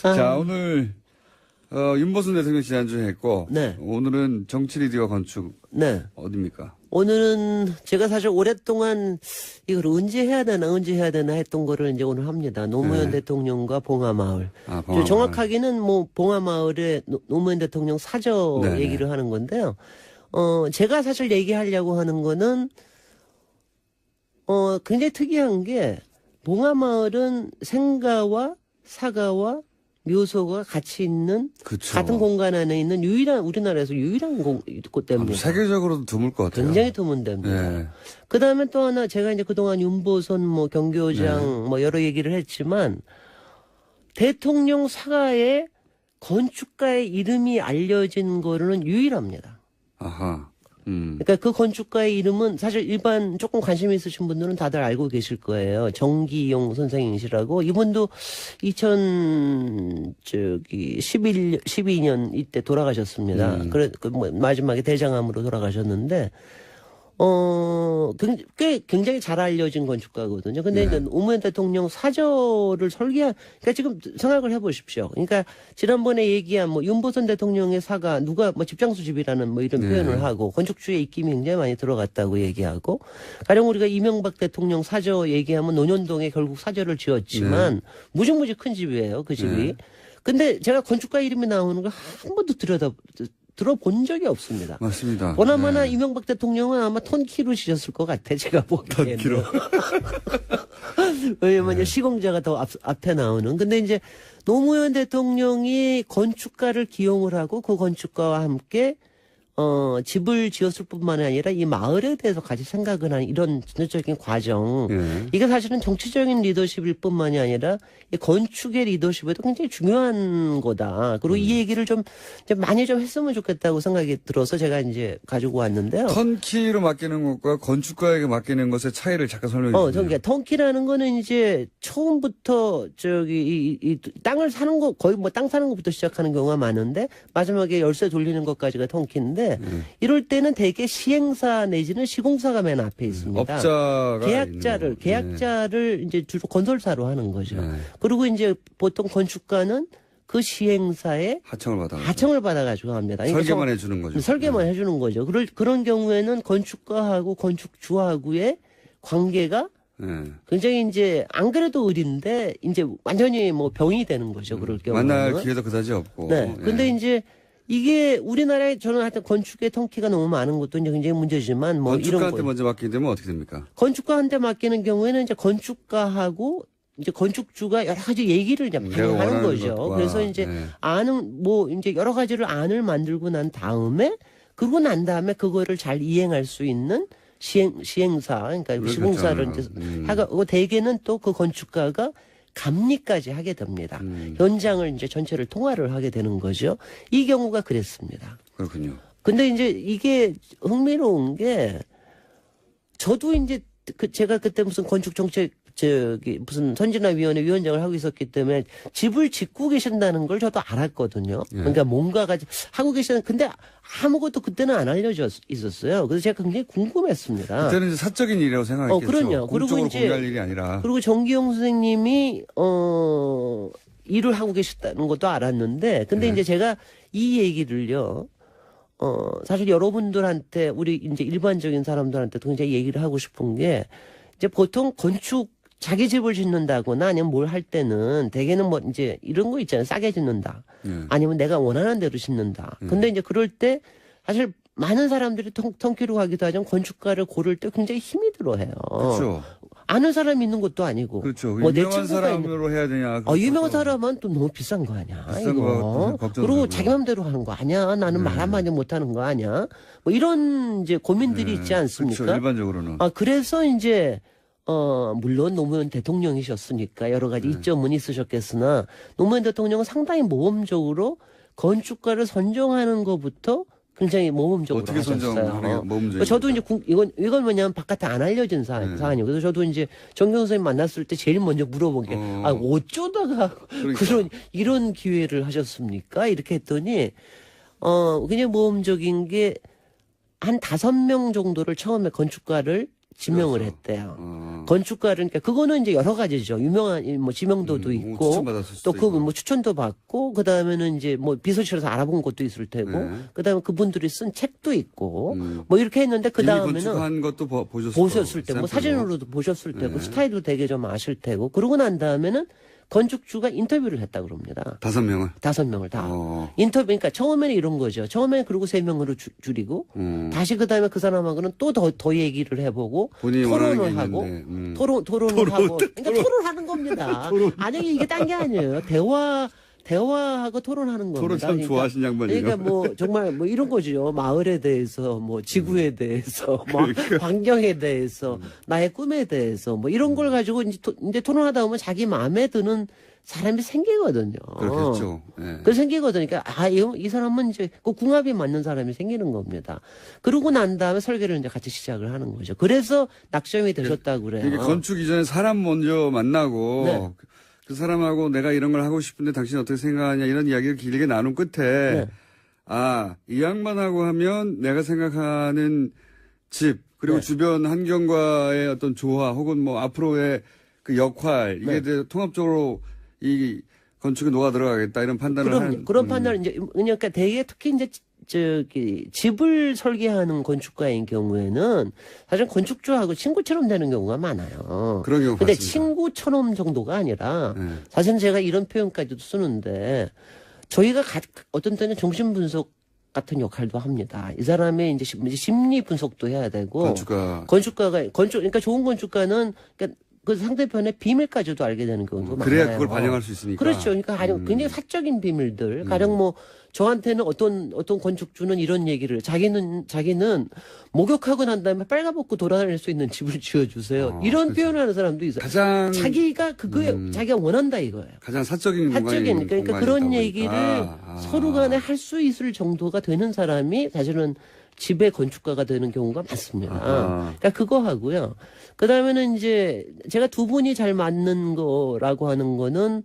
자, 오늘, 윤보순 대통령 지난주에 했고. 네. 오늘은 정치 리디어 건축. 네. 어딥니까? 오늘은 제가 사실 오랫동안 이걸 언제 해야 되나 했던 거를 이제 오늘 합니다. 노무현 네. 대통령과 봉하마을. 봉하마을. 정확하게는 봉하마을의 노무현 대통령 사저 네네. 얘기를 하는 건데요. 제가 사실 얘기하려고 하는 거는 굉장히 특이한 게 봉하마을은 생가와 사가와 묘소가 같이 있는 그쵸. 같은 공간 안에 있는 우리나라에서 유일한 곳대입니다. 세계적으로도 드물 것 같아요. 굉장히 드문 데입니다. 네. 그 다음에 또 하나 제가 이제 그동안 윤보선 경교장 여러 얘기를 했지만 대통령 사가에 건축가의 이름이 알려진 거로는 유일합니다. 아하. 그러니까 그 건축가의 이름은 사실 일반 조금 관심 있으신 분들은 다들 알고 계실 거예요. 정기용 선생님이시라고 이분도 2012년 이때 돌아가셨습니다. 마지막에 대장암으로 돌아가셨는데 굉장히 잘 알려진 건축가거든요. 근데 이제 노무현 대통령 사저를 그러니까 지금 생각을 해보십시오. 그러니까 지난번에 얘기한 윤보선 대통령의 사가 누가 집장수 집이라는 이런 표현을 하고 건축주의 입김이 굉장히 많이 들어갔다고 얘기하고 가령 우리가 이명박 대통령 사저 얘기하면 논현동에 결국 사저를 지었지만 무지무지 큰 집이에요. 그 집이. 근데 제가 건축가 이름이 나오는 걸 한 번도 들어본 적이 없습니다. 맞습니다. 보나마나 이명박 대통령은 아마 턴키로 지었을 것 같아, 제가 보기에는. 턴키로. 왜냐면 시공자가 더 앞에 나오는. 근데 이제 노무현 대통령이 건축가를 기용을 하고 그 건축가와 함께 집을 지었을 뿐만 아니라 이 마을에 대해서 같이 생각을 하는 이런 전체적인 과정. 이게 사실은 정치적인 리더십일 뿐만이 아니라 이 건축의 리더십에도 굉장히 중요한 거다. 그리고 이 얘기를 좀 많이 좀 했으면 좋겠다고 생각이 들어서 제가 이제 가지고 왔는데요. 턴키로 맡기는 것과 건축가에게 맡기는 것의 차이를 잠깐 설명해 주세요. 그러니까 턴키라는 거는 이제 처음부터 이 땅을 사는 거 거의 땅 사는 것부터 시작하는 경우가 많은데 마지막에 열쇠 돌리는 것까지가 턴키인데 이럴 때는 대개 시행사 내지는 시공사가 맨 앞에 있습니다. 업자가 계약자를 이제 주로 건설사로 하는 거죠. 그리고 이제 보통 건축가는 그 시행사에 하청을 받아가지고 합니다. 설계만 해주는 거죠. 설계만 해주는 거죠. 그런 경우에는 건축가하고 건축주하고의 관계가 굉장히 이제 안 그래도 을인데 이제 완전히 병이 되는 거죠. 그럴 경우는. 만날 기회도 그다지 없고. 네. 근데 이제 이게 우리나라에 저는 하여튼 건축의 턴키가 너무 많은 것도 이제 굉장히 문제지만 건축가한테 먼저 맡기게 되면 어떻게 됩니까? 건축가한테 맡기는 경우에는 이제 건축가하고 이제 건축주가 여러 가지 얘기를 이제 많이 하는 거죠. 그래서 이제 이제 여러 가지를 안을 만들고 난 다음에 그러고 난 다음에 그거를 잘 이행할 수 있는 시행사 그러니까 시공사를 이제 하고 대개는 또 그 건축가가 감리까지 하게 됩니다. 현장을 이제 전체를 통화를 하게 되는 거죠. 이 경우가 그랬습니다. 그렇군요. 근데 이제 이게 흥미로운 게 저도 이제 제가 그때 무슨 건축정책 무슨 선진화위원회 위원장을 하고 있었기 때문에 집을 짓고 계신다는 걸 저도 알았거든요. 그러니까 뭔가가 하고 근데 아무것도 그때는 안 알려져 있었어요. 그래서 제가 굉장히 궁금했습니다. 그때는 이제 사적인 일이라고 생각했겠죠. 그럼요. 공적으로 공개할 일이 아니라. 그리고 정기용 선생님이 일을 하고 계셨다는 것도 알았는데, 근데 이제 제가 이 얘기를요. 사실 여러분들한테 우리 이제 일반적인 사람들한테 굉장히 얘기를 하고 싶은 게 이제 보통 자기 집을 짓는다거나 아니면 뭘 할 때는 대개는 뭐 이제 이런 거 있잖아요. 싸게 짓는다. 아니면 내가 원하는 대로 짓는다. 근데 이제 그럴 때 사실 많은 사람들이 통키로 가기도 하지만 건축가를 고를 때 굉장히 힘이 들어해요. 그렇죠. 아는 사람이 있는 것도 아니고. 그렇죠. 뭐 내 유명한 친구가 사람으로 해야 되냐. 유명한 사람은 또 너무 비싼 거 아니야. 비싼 거 걱정되고. 그리고 자기 맘대로 하는 거 아니야. 나는 말 한마디 못 하는 거 아니야. 뭐 이런 이제 고민들이 있지 않습니까? 그렇죠. 일반적으로는. 그래서 이제 물론 노무현 대통령이셨으니까 여러 가지 이점은 있으셨겠으나 노무현 대통령은 상당히 모험적으로 건축가를 선정하는 것부터 굉장히 모험적으로 어떻게 하셨어요. 선정하는 모험적이죠? 저도 이제 이건 뭐냐면 바깥에 안 알려진 사안이에요. 그래서 저도 이제 정경 선생님 만났을 때 제일 먼저 물어본 게 어쩌다가 그러니까. 이런 기회를 하셨습니까? 이렇게 했더니 그냥 모험적인 게 한 5명 정도를 처음에 건축가를 지명을 했대요. 건축가를, 그러니까 그거는 이제 여러 가지죠. 유명한, 뭐 지명도도 있고, 추천받았을 또 수도 그 뭐 추천도 받고, 그 다음에는 이제 뭐 비서실에서 알아본 것도 있을 테고, 그 다음에 그분들이 쓴 책도 있고, 뭐 이렇게 했는데 그 다음에는. 건축한 것도 보셨을 때, 뭐 사진으로도 보셨을 테고, 스타일도 되게 좀 아실 테고, 그러고 난 다음에는 건축주가 인터뷰를 했다 그럽니다. 5명을? 5명을 다. 인터뷰, 그러니까 처음에는 이런 거죠. 처음에는 그리고 3명으로 줄이고, 다시 그 다음에 그 사람하고는 또 더 얘기를 해보고, 토론을 하고, 토론을 하고, 그러니까 토론하는 겁니다. 아니, 이게 딴 게 아니에요. 대화하고 토론하는 겁니다. 토론 참 좋아하신 양반이에요. 그러니까 뭐 정말 뭐 이런 거죠. 마을에 대해서, 뭐 지구에 대해서, 뭐 환경에 대해서, 나의 꿈에 대해서, 뭐 이런 걸 가지고 이제 토론하다 보면 자기 마음에 드는 사람이 생기거든요. 그렇겠죠. 네. 그 생기거든요. 그러니까 이 사람은 이제 그 궁합이 맞는 사람이 생기는 겁니다. 그러고 난 다음에 설계를 이제 같이 시작을 하는 거죠. 그래서 낙점이 되셨다고 그래요. 이게 건축 이전에 사람 먼저 만나고 네. 그 사람하고 내가 이런 걸 하고 싶은데 당신 어떻게 생각하냐 이런 이야기를 길게 나눈 끝에 이 양반하고 하면 내가 생각하는 집 그리고 주변 환경과의 어떤 조화 혹은 뭐 앞으로의 그 역할 이게 대해 통합적으로 이 건축에 녹아 들어가겠다 이런 판단을 하는 그런 판단을 이제 그러니까 대개 특히 이제 집을 설계하는 건축가인 경우에는 사실 건축주하고 친구처럼 되는 경우가 많아요. 그런 경우 근데 많습니다. 친구처럼 정도가 아니라 사실 제가 이런 표현까지도 쓰는데 저희가 어떤 때는 정신 분석 같은 역할도 합니다. 이 사람의 이제 심리 분석도 해야 되고 건축가가 그러니까 좋은 건축가는 그러니까 그 상대편의 비밀까지도 알게 되는 경우도 많아요. 그래야 그걸 반영할 수 있으니까. 그렇죠. 그러니까 가령 굉장히 사적인 비밀들, 가령 뭐 저한테는 어떤 건축주는 이런 얘기를 자기는 목욕하고 난 다음에 빨가벗고 돌아다닐 수 있는 집을 지어주세요. 이런 그렇죠. 표현을 하는 사람도 있어요. 가장 자기가 그거에 자기가 원한다 이거예요. 가장 사적인 그러니까 그런 얘기를 서로 간에 할 수 있을 정도가 되는 사람이 사실은 집의 건축가가 되는 경우가 많습니다. 그러니까 그거 하고요. 그 다음에는 이제 제가 두 분이 잘 맞는 거라고 하는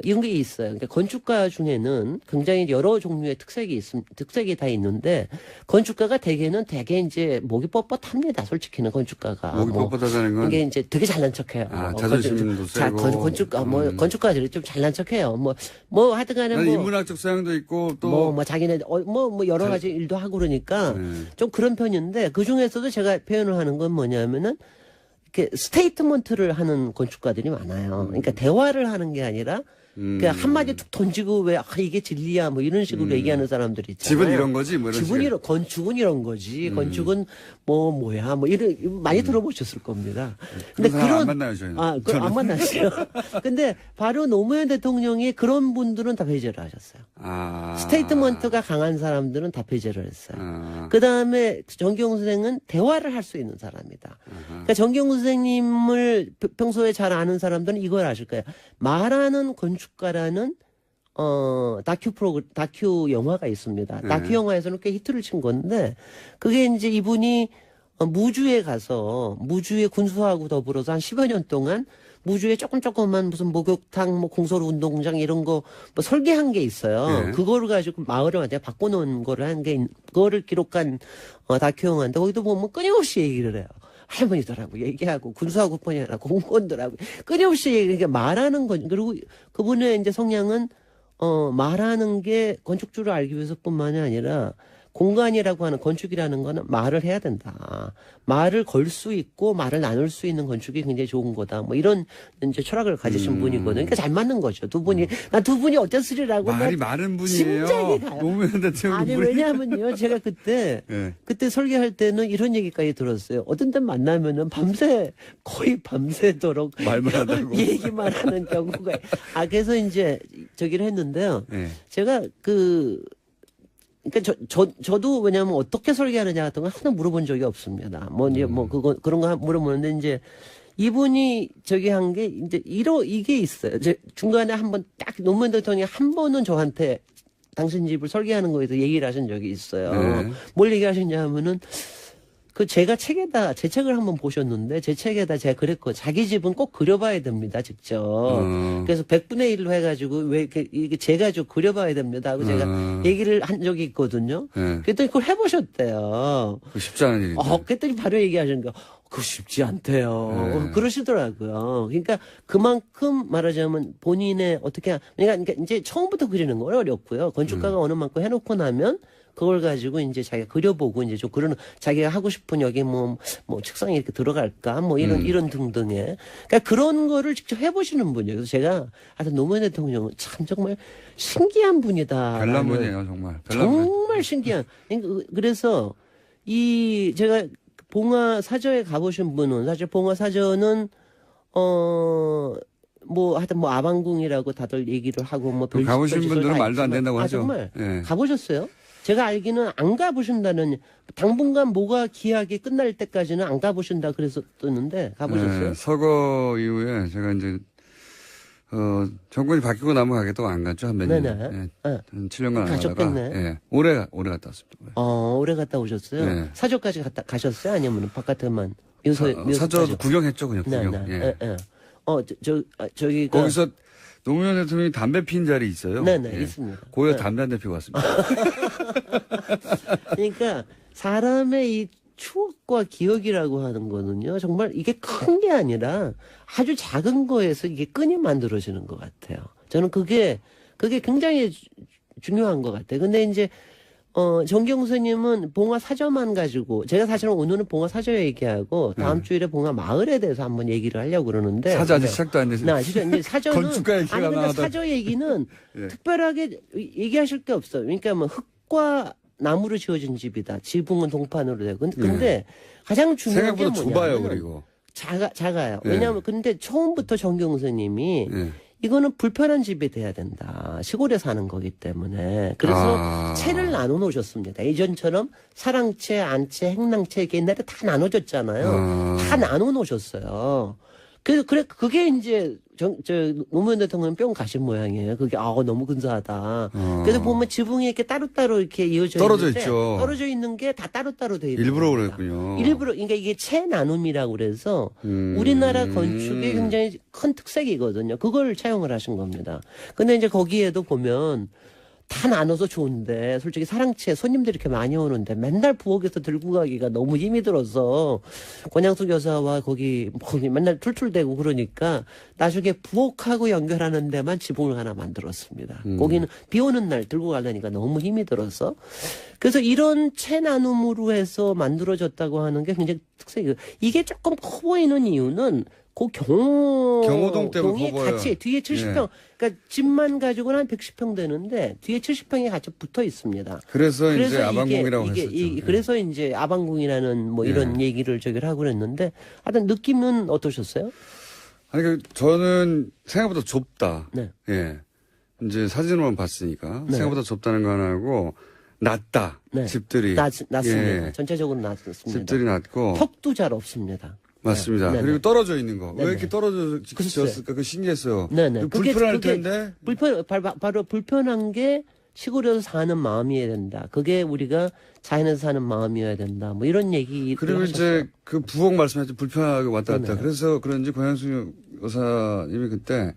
이런 게 있어요. 그러니까 건축가 중에는 굉장히 여러 종류의 특색이 다 있는데 건축가가 되게 이제 목이 뻣뻣합니다. 솔직히는 건축가가. 목이 뻣뻣하다는 건 이게 이제 되게 잘난 척해요. 자존심도 세고. 건축가들이 좀 잘난 척해요. 뭐 하여튼간에 뭐 인문학적 소양도 있고 또 뭐 자기네 뭐 여러 가지 일도 하고 그러니까 좀 그런 편인데 그 중에서도 제가 표현을 하는 건 뭐냐면은 이렇게 스테이트먼트를 하는 건축가들이 많아요. 그러니까 대화를 하는 게 아니라 그냥 한마디 툭 던지고 왜 이게 진리야 뭐 이런 식으로 얘기하는 사람들이 있잖아요. 집은 이런 거지 뭐 이런 건축은 이런 거지. 건축은 뭐야 뭐 이런 많이 들어보셨을 겁니다. 근데 안 만나요 저희는. 그건 안 만났어요. 근데 바로 노무현 대통령이 그런 분들은 다 배제를 하셨어요. 스테이트먼트가 강한 사람들은 다 배제를 했어요. 그 다음에 정경 선생은 대화를 할 수 있는 사람이다. 그러니까 정경 선생님을 평소에 잘 아는 사람들은 이걸 아실 거예요. 말하는 건축가라는 다큐 영화가 있습니다. 다큐 영화에서는 꽤 히트를 친 건데 그게 이제 이분이 무주에 가서 무주의 군수하고 더불어서 한 10여 년 동안 무주에 조금만 무슨 목욕탕, 뭐 공설 운동장 이런 거 뭐 설계한 게 있어요. 그거를 가지고 마을을 완전히 바꿔놓은 거를 그거를 기록한 다큐 영화인데 거기도 보면 끊임없이 얘기를 해요. 할머니들하고 얘기하고 군수하고 뿐이 아니라 공무원들하고 끊임없이 그러니까 말하는 건 그리고 그분의 이제 성향은 말하는 게 건축주를 알기 위해서뿐만이 아니라 공간이라고 하는 건축이라는 거는 말을 해야 된다. 말을 걸 수 있고 말을 나눌 수 있는 건축이 굉장히 좋은 거다. 뭐 이런 이제 철학을 가지신 분이거든요. 그러니까 잘 맞는 거죠. 두 분이 나 두 분이 어땠으리라고 말이 많은 분이에요. 심장이 가요. 노무현 대통령 아니 왜냐하면요, 제가 그때 네. 그때 설계할 때는 이런 얘기까지 들었어요. 어떤 때 만나면은 밤새 거의 밤새도록 말만 한다고. 얘기만 하는 경우가. 그래서 이제 저기를 했는데요. 네. 제가 그러니까 저도 왜냐하면 어떻게 설계하느냐 같은 거 하나 물어본 적이 없습니다. 뭐 이제 뭐 그런 거 물어보는데 이제 이분이 저기 한 게 이제 이게 있어요. 중간에 한번 딱 노무현 대통령이 한 번은 저한테 당신 집을 설계하는 거에 대해서 얘기를 하신 적이 있어요. 네. 뭘 얘기하셨냐 하면은 제가 제 책을 한번 보셨는데 제 책에다 제가 그랬고 자기 집은 꼭 그려봐야 됩니다, 직접. 그래서 100분의 1로 해가지고 왜 이게 제가 좀 그려봐야 됩니다 하고 제가 얘기를 한 적이 있거든요. 네. 그랬더니 그걸 해보셨대요. 그거 쉽지 않은 일인데. 그랬더니 바로 얘기하시는 거. 그거 쉽지 않대요. 네. 그러시더라고요. 그러니까 그만큼 말하자면 본인의 그러니까 이제 처음부터 그리는 건 어렵고요. 건축가가 어느 만큼 해놓고 나면 그걸 가지고 이제 자기가 그려보고 이제 좀 그러는 자기가 하고 싶은 여기 뭐 책상에 이렇게 들어갈까 뭐 이런 등등의 그러니까 그런 거를 직접 해보시는 분이에요. 그래서 제가 하여튼 노무현 대통령은 참 정말 신기한 분이다. 별난 분이에요, 정말. 정말 신기한. 그래서 제가 봉화 사저에 가보신 분은 사실 봉화 사저는 하여튼 아방궁이라고 다들 얘기를 하고 가보신 분들은 말도 안 된다고 하죠. 정말 예. 가보셨어요? 제가 알기는 안 가보신다는 당분간 뭐가 기약이 끝날 때까지는 안 가보신다 그랬었는데 가보셨어요? 네, 서거 이후에 제가 이제 정권이 바뀌고 나면 가겠다고 안 갔죠. 한 몇 년. 네네. 예, 네. 한 7년간 안 가셨겠네. 가다가 예, 올해 갔다 왔습니다. 오래 갔다 오셨어요? 네. 사저까지 가셨어요? 아니면 바깥에만 사저도 구경했죠, 그냥 구경. 네. 예. 저기가 거기서 노무현 대통령이 담배 핀 자리 있어요. 네네 예. 있습니다. 거기서 담배 한 대 피고 왔습니다. 그러니까 사람의 이 추억과 기억이라고 하는 거는요, 정말 이게 큰 게 아니라 아주 작은 거에서 이게 끈이 만들어지는 것 같아요. 저는 그게 굉장히 중요한 것 같아요. 근데 이제, 정경수님은 봉화 사저만 가지고, 제가 사실은 오늘은 봉화 사저 얘기하고, 다음 주일에 봉화 마을에 대해서 한번 얘기를 하려고 그러는데. 사저 아직 시작도 안 됐어요. 이제 사저는. 건축가 얘기가 그러니까 나와도. 사저 얘기는 예. 특별하게 얘기하실 게 없어요. 그러니까 흙과 나무로 지어진 집이다. 지붕은 동판으로 되고. 근데 가장 중요한 게 생각보다 좁아요, 뭐냐면 그리고. 작아요. 예. 왜냐하면 근데 처음부터 정경수님이 예. 이거는 불편한 집이 돼야 된다. 시골에 사는 거기 때문에. 그래서 채를 나눠 놓으셨습니다. 예전처럼 사랑채, 안채, 행랑채 이렇게 옛날에 다 나눠줬잖아요. 다 나눠 놓으셨어요. 그래서 그게 이제 노무현 대통령 뿅 가신 모양이에요. 그게 너무 근사하다. 그래서 보면 지붕이 이렇게 따로따로 이렇게 이어져 떨어져 있는데 있죠. 떨어져 있는 게 다 따로따로 돼 있는 일부러 겁니다. 그랬군요. 일부러 그러니까 이게 채 나눔이라고 그래서 우리나라 건축의 굉장히 큰 특색이거든요. 그걸 차용을 하신 겁니다. 근데 이제 거기에도 보면 다 나눠서 좋은데 솔직히 사랑채 손님들이 이렇게 많이 오는데 맨날 부엌에서 들고 가기가 너무 힘이 들어서 권양숙 여사와 거기 맨날 툴툴대고 그러니까 나중에 부엌하고 연결하는 데만 지붕을 하나 만들었습니다. 거기는 비 오는 날 들고 가려니까 너무 힘이 들어서 그래서 이런 채 나눔으로 해서 만들어졌다고 하는 게 굉장히 특색이에요. 이게 조금 커 보이는 이유는 그 경호동 때문에 동이 커 보여요. 같이 뒤에 70평, 그러니까 집만 가지고는 한 110평 되는데 뒤에 70평이 같이 붙어 있습니다. 그래서 이제 이게- 아방궁이라고 했었죠. 예. 그래서 이제 아방궁이라는 뭐 이런 얘기를 저기를 하고 그랬는데 하여튼 느낌은 어떠셨어요? 아니, 저는 생각보다 좁다. 네. 예. 이제 사진으로만 봤으니까. 네. 생각보다 좁다는 거 하나고, 낮다. 네. 집들이. 낮습니다. 예. 전체적으로 낮습니다. 집들이 낮고. 턱도 잘 없습니다. 맞습니다. 네. 그리고 떨어져 있는 거. 네네. 왜 이렇게 떨어져 글쎄. 지었을까? 그 신기했어요. 네네. 불편할 텐데. 바로 불편한 게 시골에서 사는 마음이어야 된다. 그게 우리가 자연에서 사는 마음이어야 된다. 뭐 이런 얘기. 그리고 이제 그 부엌 말씀하셨죠. 불편하게 왔다 갔다. 네. 그래서 그런지 권양숙 여사님이 그때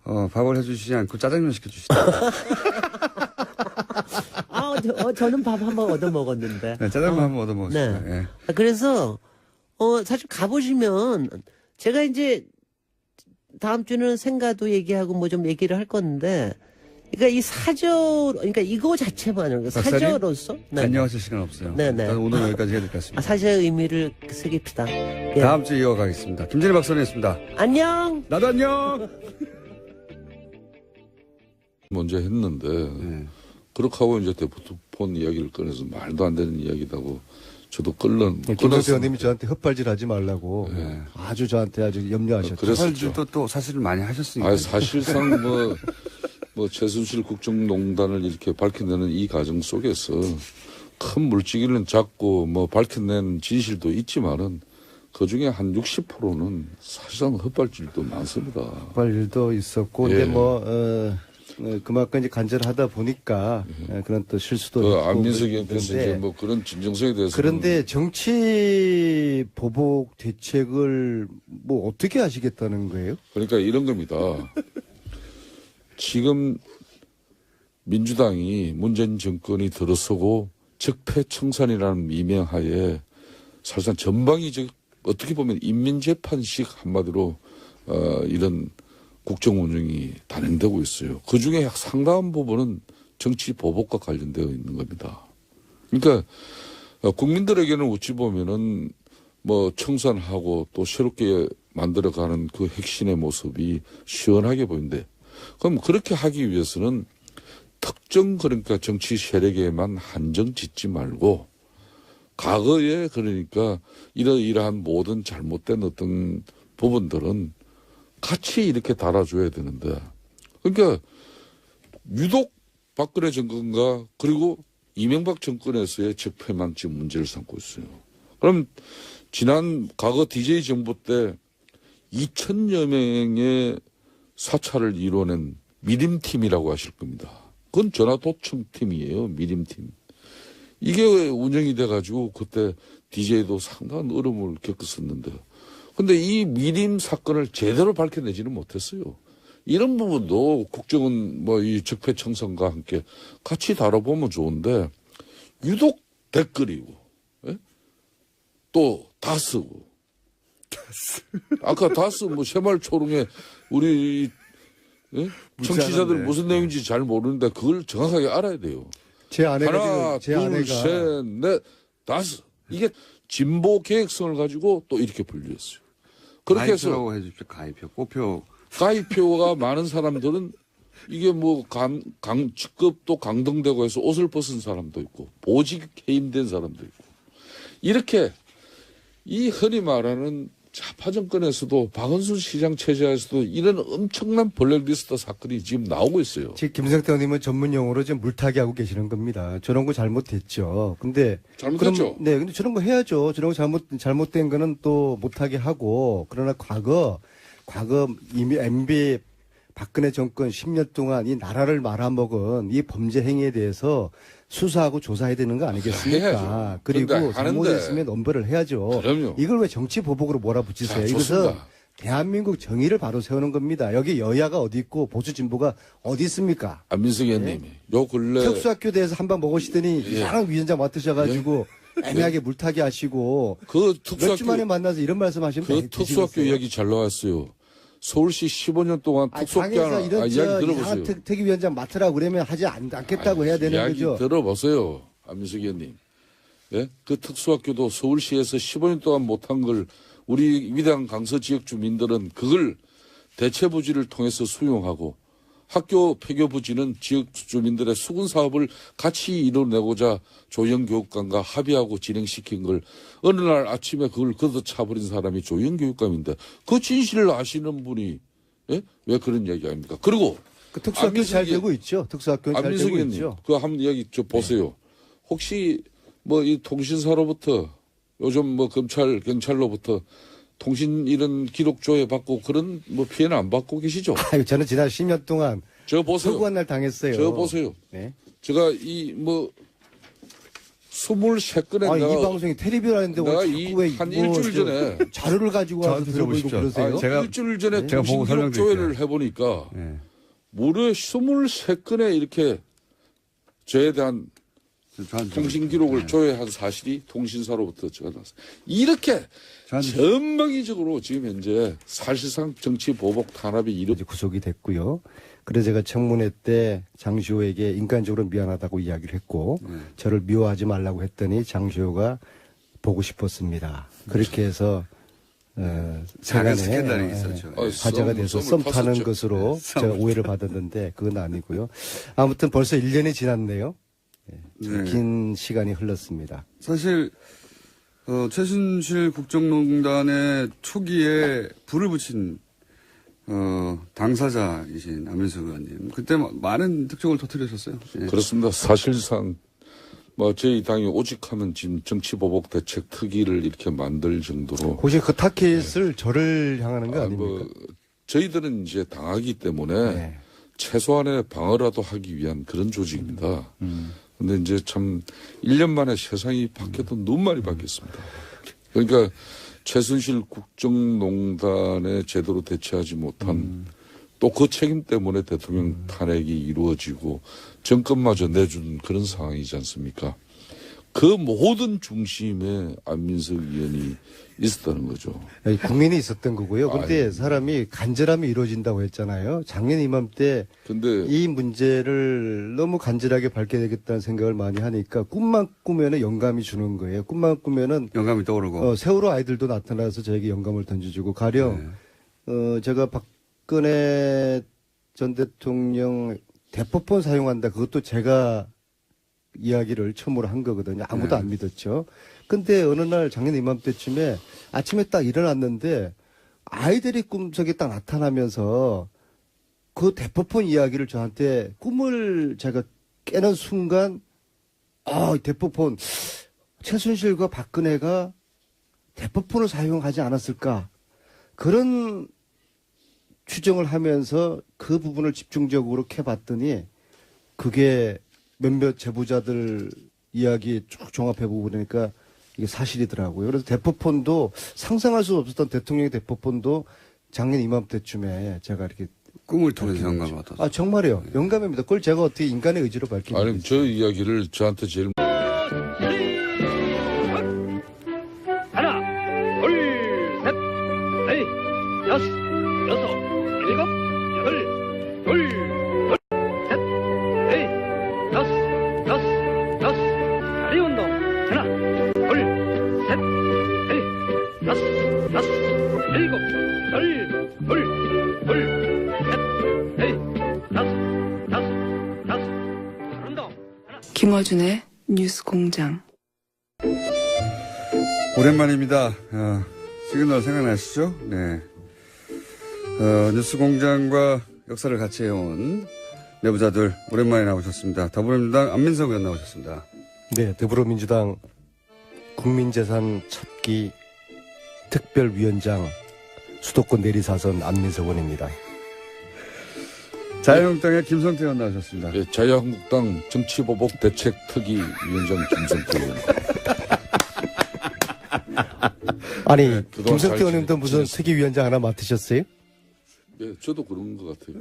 밥을 해주시지 않고 짜장면 시켜주시더라고요. 저는 밥 한번 얻어 먹었는데. 네, 짜장면 한번 얻어먹었습니다. 네. 예. 그래서 사실 가보시면 제가 이제 다음 주는 생가도 얘기하고 뭐 좀 얘기를 할 건데 그러니까 이 사저, 그러니까 이거 자체만으로 박사님? 사저로서 네. 안녕하실 시간 없어요. 네네. 일단 오늘 여기까지 해야 될 것 같습니다. 사저의 의미를 새깁시다. 예. 다음 주에 이어가겠습니다. 김진일 박사님이었습니다. 안녕. 나도 안녕. 먼저 했는데 네. 그렇게 하고 이제 대포폰 이야기를 꺼내서 말도 안 되는 이야기다고 저도 끊었습니다. 김성태 의원님이 저한테 헛발질하지 말라고 네. 아주 저한테 아주 염려하셨죠. 그랬었죠. 또 사실을 많이 하셨으니까. 아 사실상 뭐 최순실 국정농단을 이렇게 밝혀내는 이 과정 속에서 큰 물질은 작고 뭐 밝혀낸 진실도 있지만은 그 중에 한 60%는 사실상 헛발질도 많습니다. 헛발질도 있었고, 예. 근데 그만큼 이제 간절하다 보니까 그런 또 실수도 그 있고 안민석 의원께서 그런데 이제 뭐 그런 진정성에 대해서 그런데 정치 보복 대책을 뭐 어떻게 하시겠다는 거예요? 그러니까 이런 겁니다. 지금 민주당이 문재인 정권이 들어서고 적폐청산이라는 미명하에 사실상 전방위적 어떻게 보면 인민재판식 한마디로 이런 국정 운영이 단행되고 있어요. 그중에 상당한 부분은 정치 보복과 관련되어 있는 겁니다. 그러니까 국민들에게는 어찌 보면은 뭐 청산하고 또 새롭게 만들어가는 그 핵심의 모습이 시원하게 보이는데 그럼 그렇게 하기 위해서는 특정 그러니까 정치 세력에만 한정 짓지 말고 과거에 그러니까 이러이러한 모든 잘못된 어떤 부분들은 같이 이렇게 달아줘야 되는데 그러니까 유독 박근혜 정권과 그리고 이명박 정권에서의 적폐만 지금 문제를 삼고 있어요. 그럼 지난 과거 DJ 정부 때 2,000여 명의 사찰을 이뤄낸 미림팀이라고 하실 겁니다. 그건 전화도청팀이에요. 미림팀. 이게 운영이 돼가지고 그때 DJ도 상당한 어려움을 겪었었는데 근데 이 미림 사건을 제대로 밝혀내지는 못했어요. 이런 부분도 국정은 뭐 이 적폐청산과 함께 같이 다뤄보면 좋은데 유독 댓글이고 예? 또 다스고 아까 다스 뭐 새말초롱에 우리 예? 청취자들 무슨 내용인지 잘 모르는데 그걸 정확하게 알아야 돼요. 제 아내가 하나, 지금 제 둘, 아내가 셋, 넷, 다섯. 이게 진보 계획성을 가지고 또 이렇게 분류했어요. 그렇게 해서 가입표라고 해주십시오. 가입표, 꼬표. 가입표가 많은 사람들은 이게 뭐 직급도 강등되고 해서 옷을 벗은 사람도 있고 보직 해임된 사람도 있고 이렇게 이 흔히 말하는 좌파 정권에서도 박원순 시장 체제에서도 이런 엄청난 블랙리스트 사건이 지금 나오고 있어요. 지금 김성태 의원님은 전문 용어로 지금 물타기 하고 계시는 겁니다. 저런 거 잘못됐죠. 근데 잘못했죠? 네, 근데 저런 거 해야죠. 저런 거 잘못된 거는 또 못하게 하고 그러나 과거 이미 MB 박근혜 정권 10년 동안 이 나라를 말아먹은 이 범죄 행위에 대해서 수사하고 조사해야 되는 거 아니겠습니까? 해야죠. 그리고 그런데 잘못했으면 엄벌을 해야죠. 그럼요. 이걸 왜 정치 보복으로 몰아붙이세요? 자, 이것은 좋습니다. 대한민국 정의를 바로 세우는 겁니다. 여기 여야가 어디 있고 보수 진보가 어디 있습니까? 안민석 의원님이 요 근래 특수학교 대해서 한방 먹으시더니 예. 이상한 위원장 맡으셔가지고 애매하게 물타기 하시고 그 몇 주 특수학교 만에 만나서 이런 말씀하시면 그 특수학교 이야기 잘 나왔어요. 서울시 15년 동안 특수학교 당에서 하나 이런 이야기 들어보세요. 이상한 특위위원장 맡으라고 그러면 하지 않겠다고 해야 되는 이야기 거죠. 들어보세요. 안민석 의원님. 예? 그 특수학교도 서울시에서 15년 동안 못한 걸 우리 위대한 강서 지역 주민들은 그걸 대체부지를 통해서 수용하고 학교 폐교 부지는 지역 주민들의 수군 사업을 같이 이뤄내고자 조영교육감과 합의하고 진행시킨 걸 어느 날 아침에 그걸 걷어차버린 사람이 조영교육감인데 그 진실을 아시는 분이 예? 왜 그런 얘기 아닙니까? 그리고 그 특수학교 잘 안민석이- 되고 있죠. 특수학교는 잘 안민석 되고 의원님, 있죠. 그 한번 이야기 좀 보세요. 혹시 뭐 이 통신사로부터 요즘 뭐 검찰, 경찰로부터 통신 이런 기록 조회받고 그런 뭐 피해는 안 받고 계시죠? 아유, 저는 지난 10년 동안 저 보세요. 서구한 날 당했어요. 저 보세요. 네. 제가 이 뭐 23건에 아, 이 내가 방송이 텔레비전인데 내가 왜 이 자꾸 왜 한 뭐 일주일 저 전에 자료를 가지고 와서 저한테 들어보시고 들어보십시오. 그러세요? 제가- 일주일 전에 제가 보고 통신 기록 설명드릴게요. 조회를 해보니까 예. 무려 23건에 이렇게 저에 대한 저한테 통신 기록을 조회한 사실이 통신사로부터 전해왔어요. 이렇게 전방위적으로 지금 현재 사실상 정치 보복 탄압이 이제 구속이 됐고요. 그래서 제가 청문회 때 장시호에게 인간적으로 미안하다고 이야기를 했고 저를 미워하지 말라고 했더니 장시호가 보고 싶었습니다. 그렇게 해서 작은 세간에 스캔들이 있었죠. 화제가 돼서 썸 타는 것으로 제가 오해를 받았는데 그건 아니고요. 아무튼 벌써 1년이 지났네요. 네. 긴 시간이 흘렀습니다. 사실 최순실 국정농단의 초기에 불을 붙인 당사자이신 안민석 의원님 그때 많은 특종을 터뜨리셨어요. 예. 그렇습니다. 사실상 저희 당이 오직하면 지금 정치보복 대책 특위를 이렇게 만들 정도로 혹시 그 타켓을 저를 향하는 거 아닙니까? 저희들은 이제 당하기 때문에 네. 최소한의 방어라도 하기 위한 그런 조직입니다. 근데 이제 참 1년 만에 세상이 바뀌어도 너무 많이 바뀌었습니다. 그러니까 최순실 국정농단에 제대로 대처하지 못한 또 그 책임 때문에 대통령 탄핵이 이루어지고 정권마저 내준 그런 상황이지 않습니까? 그 모든 중심에 안민석 의원이 있었다는 거죠. 국민이 있었던 거고요. 그런데 사람이 간절함이 이루어진다고 했잖아요. 작년 이맘때 근데 이 문제를 너무 간절하게 밝혀야 되겠다는 생각을 많이 하니까 꿈만 꾸면은 영감이 주는 거예요. 꿈만 꾸면은 영감이 떠오르고 세월호 아이들도 나타나서 저에게 영감을 던져주고 가령 제가 박근혜 전 대통령 대포폰 사용한다. 그것도 제가 이야기를 처음으로 한 거거든요. 아무도 안 믿었죠. 근데 어느 날 작년 이맘때쯤에 아침에 딱 일어났는데 아이들이 꿈속에 딱 나타나면서 그 대포폰 이야기를 저한테 꿈을 제가 깨는 순간 대포폰 최순실과 박근혜가 대포폰을 사용하지 않았을까 그런 추정을 하면서 그 부분을 집중적으로 캐봤더니 그게 몇몇 제보자들 이야기 쭉 종합해 보고 그러니까 이게 사실이더라고요. 그래서 대포폰도 상상할 수 없었던 대통령의 대포폰도 작년 이맘때쯤에 제가 이렇게 꿈을 통해서 영감을 얻었어요. 정말이요. 영감입니다. 그걸 제가 어떻게 인간의 의지로 밝힙니까? 아니 저 이야기를 저한테 제일 하나, 둘, 셋, 넷, 여섯, 일곱, 여덟, 둘, 셋, 넷, 여섯. 다리 운동. 하나, 둘, 셋, 넷, 여섯, 일곱, 여덟, 둘, 셋, 넷, 여섯. 운동. 김어준의 뉴스 공장. 오랜만입니다. 시그널 생각나시죠? 네. 뉴스공장과 역사를 같이 해온 내부자들 오랜만에 나오셨습니다. 더불어민주당 안민석 의원 나오셨습니다. 네, 더불어민주당 국민재산 찾기 특별위원장 수도권 내리사선 안민석 의원입니다. 자유한국당의 김성태 의원 나오셨습니다. 예, 자유한국당 정치보복 대책 특위 위원장 김성태 의원. 아니, 그동안 김성태 잘 의원님도 무슨 지냈습니다. 특위위원장 하나 맡으셨어요? 예, 저도 그런 것 같아요.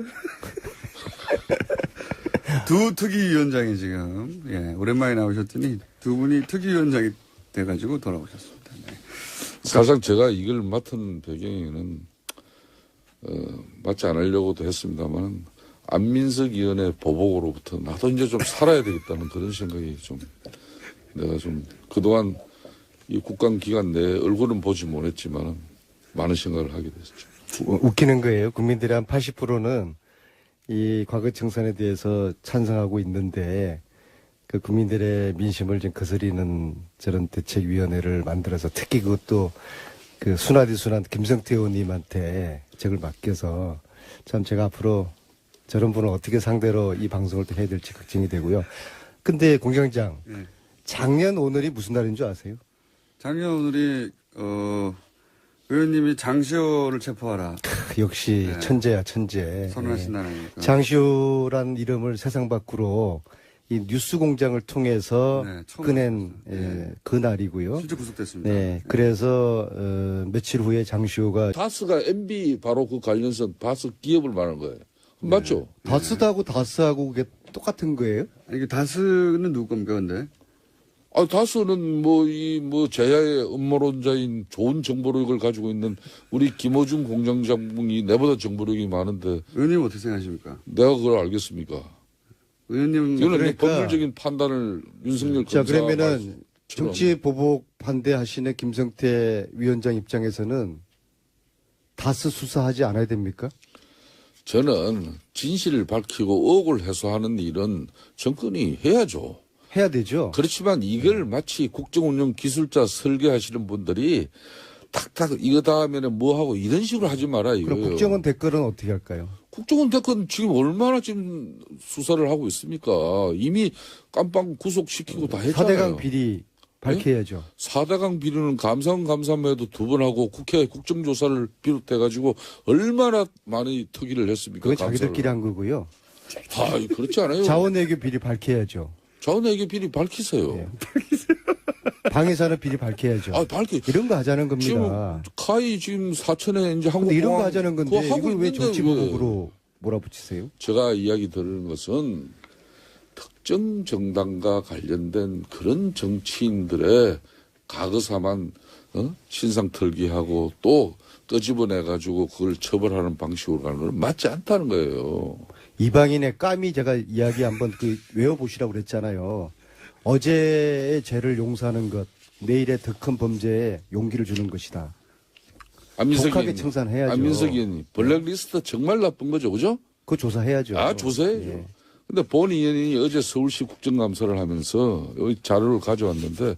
두 특위위원장이 지금 오랜만에 나오셨더니 두 분이 특위위원장이 돼가지고 돌아오셨습니다. 네. 사실상 제가 이걸 맡은 배경에는 맡지 않으려고도 했습니다만 안민석 의원의 보복으로부터 나도 이제 좀 살아야 되겠다는 그런 생각이 좀 내가 좀 그동안 이 국감 기간 내에 얼굴은 보지 못했지만 많은 생각을 하게 됐죠. 웃기는 거예요. 국민들의 한 80%는 이 과거 청산에 대해서 찬성하고 있는데 그 국민들의 민심을 좀 거스리는 저런 대책위원회를 만들어서 특히 그것도 그 순하디순한 김성태 의원님한테 적을 맡겨서 참 제가 앞으로 저런 분을 어떻게 상대로 이 방송을 또 해야 될지 걱정이 되고요. 근데 공장장 작년 오늘이 무슨 날인 줄 아세요? 작년 오늘이 의원님이 장시호를 체포하라. 역시 천재야 천재. 선언하신 날이니까. 장시호란 이름을 세상 밖으로 이 뉴스 공장을 통해서 처음 꺼낸 알았어요. 그 날이고요. 실제 구속됐습니다. 네, 그래서 며칠 후에 장시호가 바스가 MB 바로 그 관련성 바스 기업을 말하는 거예요. 맞죠? 다스하고 다스하고 그게 똑같은 거예요? 아니, 이게 다스는 누구 겁니까, 근데? 다수는 제야의 음모론자인 좋은 정보력을 가지고 있는 우리 김어준 공장장이 내보다 정보력이 많은데 의원님 어떻게 생각하십니까? 내가 그걸 알겠습니까? 의원님 이거는 그러니까- 법률적인 판단을 윤석열 자, 검사가 그러면은 처럼. 정치 보복 반대하시는 김성태 위원장 입장에서는 다스 수사하지 않아야 됩니까? 저는 진실을 밝히고 의혹을 해소하는 일은 정권이 해야죠. 해야 되죠. 그렇지만 이걸 마치 국정운영 기술자 설계하시는 분들이 탁탁 이거 다음에는 뭐 하고 이런 식으로 하지 마라 그럼 이거예요. 국정원 댓글은 어떻게 할까요? 국정원 댓글 지금 얼마나 지금 수사를 하고 있습니까? 이미 깜빵 구속시키고 다 했잖아요. 4대강 비리 밝혀야죠. 4대강 비리는 감사해도 2번 하고 국회 국정조사를 비롯해가지고 얼마나 많이 특위를 했습니까? 그건 자기들끼리 한 거고요. 그렇지 않아요. 자원외교 비리 밝혀야죠. 자원외교 비리 밝히세요. 네. 방해산업 비리 밝혀야죠. 이런 거 하자는 지금 겁니다. 카이 지금 사천에 이제 한국 근데 이런 거 하자는 건데 그거 하고 이걸 왜 있는데 정치 보복으로 몰아붙이세요? 제가 이야기 들은 것은 특정 정당과 관련된 그런 정치인들의 가거사만 신상털기하고 또 끄집어내가지고 그걸 처벌하는 방식으로 가는 건 맞지 않다는 거예요. 이방인의 까미 제가 이야기 한번 외워보시라고 그랬잖아요. 어제의 죄를 용서하는 것, 내일의 더 큰 범죄에 용기를 주는 것이다. 독하게 청산해야죠. 안민석이 의원님, 블랙리스트 정말 나쁜 거죠, 그죠? 그거 조사해야죠. 조사해야죠. 예. 근데 본 의원이 어제 서울시 국정감사를 하면서 여기 자료를 가져왔는데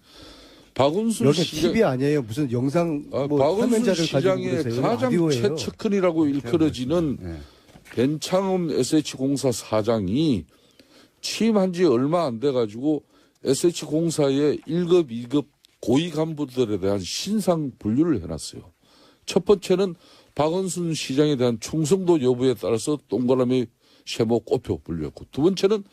박은순 여기 시장, TV 아니에요. 무슨 영상 박은순 화면자를 가지고 시장의 그러세요. 가장 라디오예요. 최측근이라고 일컬어지는 변창흠 SH공사 사장이 취임한 지 얼마 안 돼가지고 SH공사의 1급, 2급 고위 간부들에 대한 신상 분류를 해놨어요. 첫 번째는 박은순 시장에 대한 충성도 여부에 따라서 동그라미 세모 꼽혀 분류했고, 두 번째는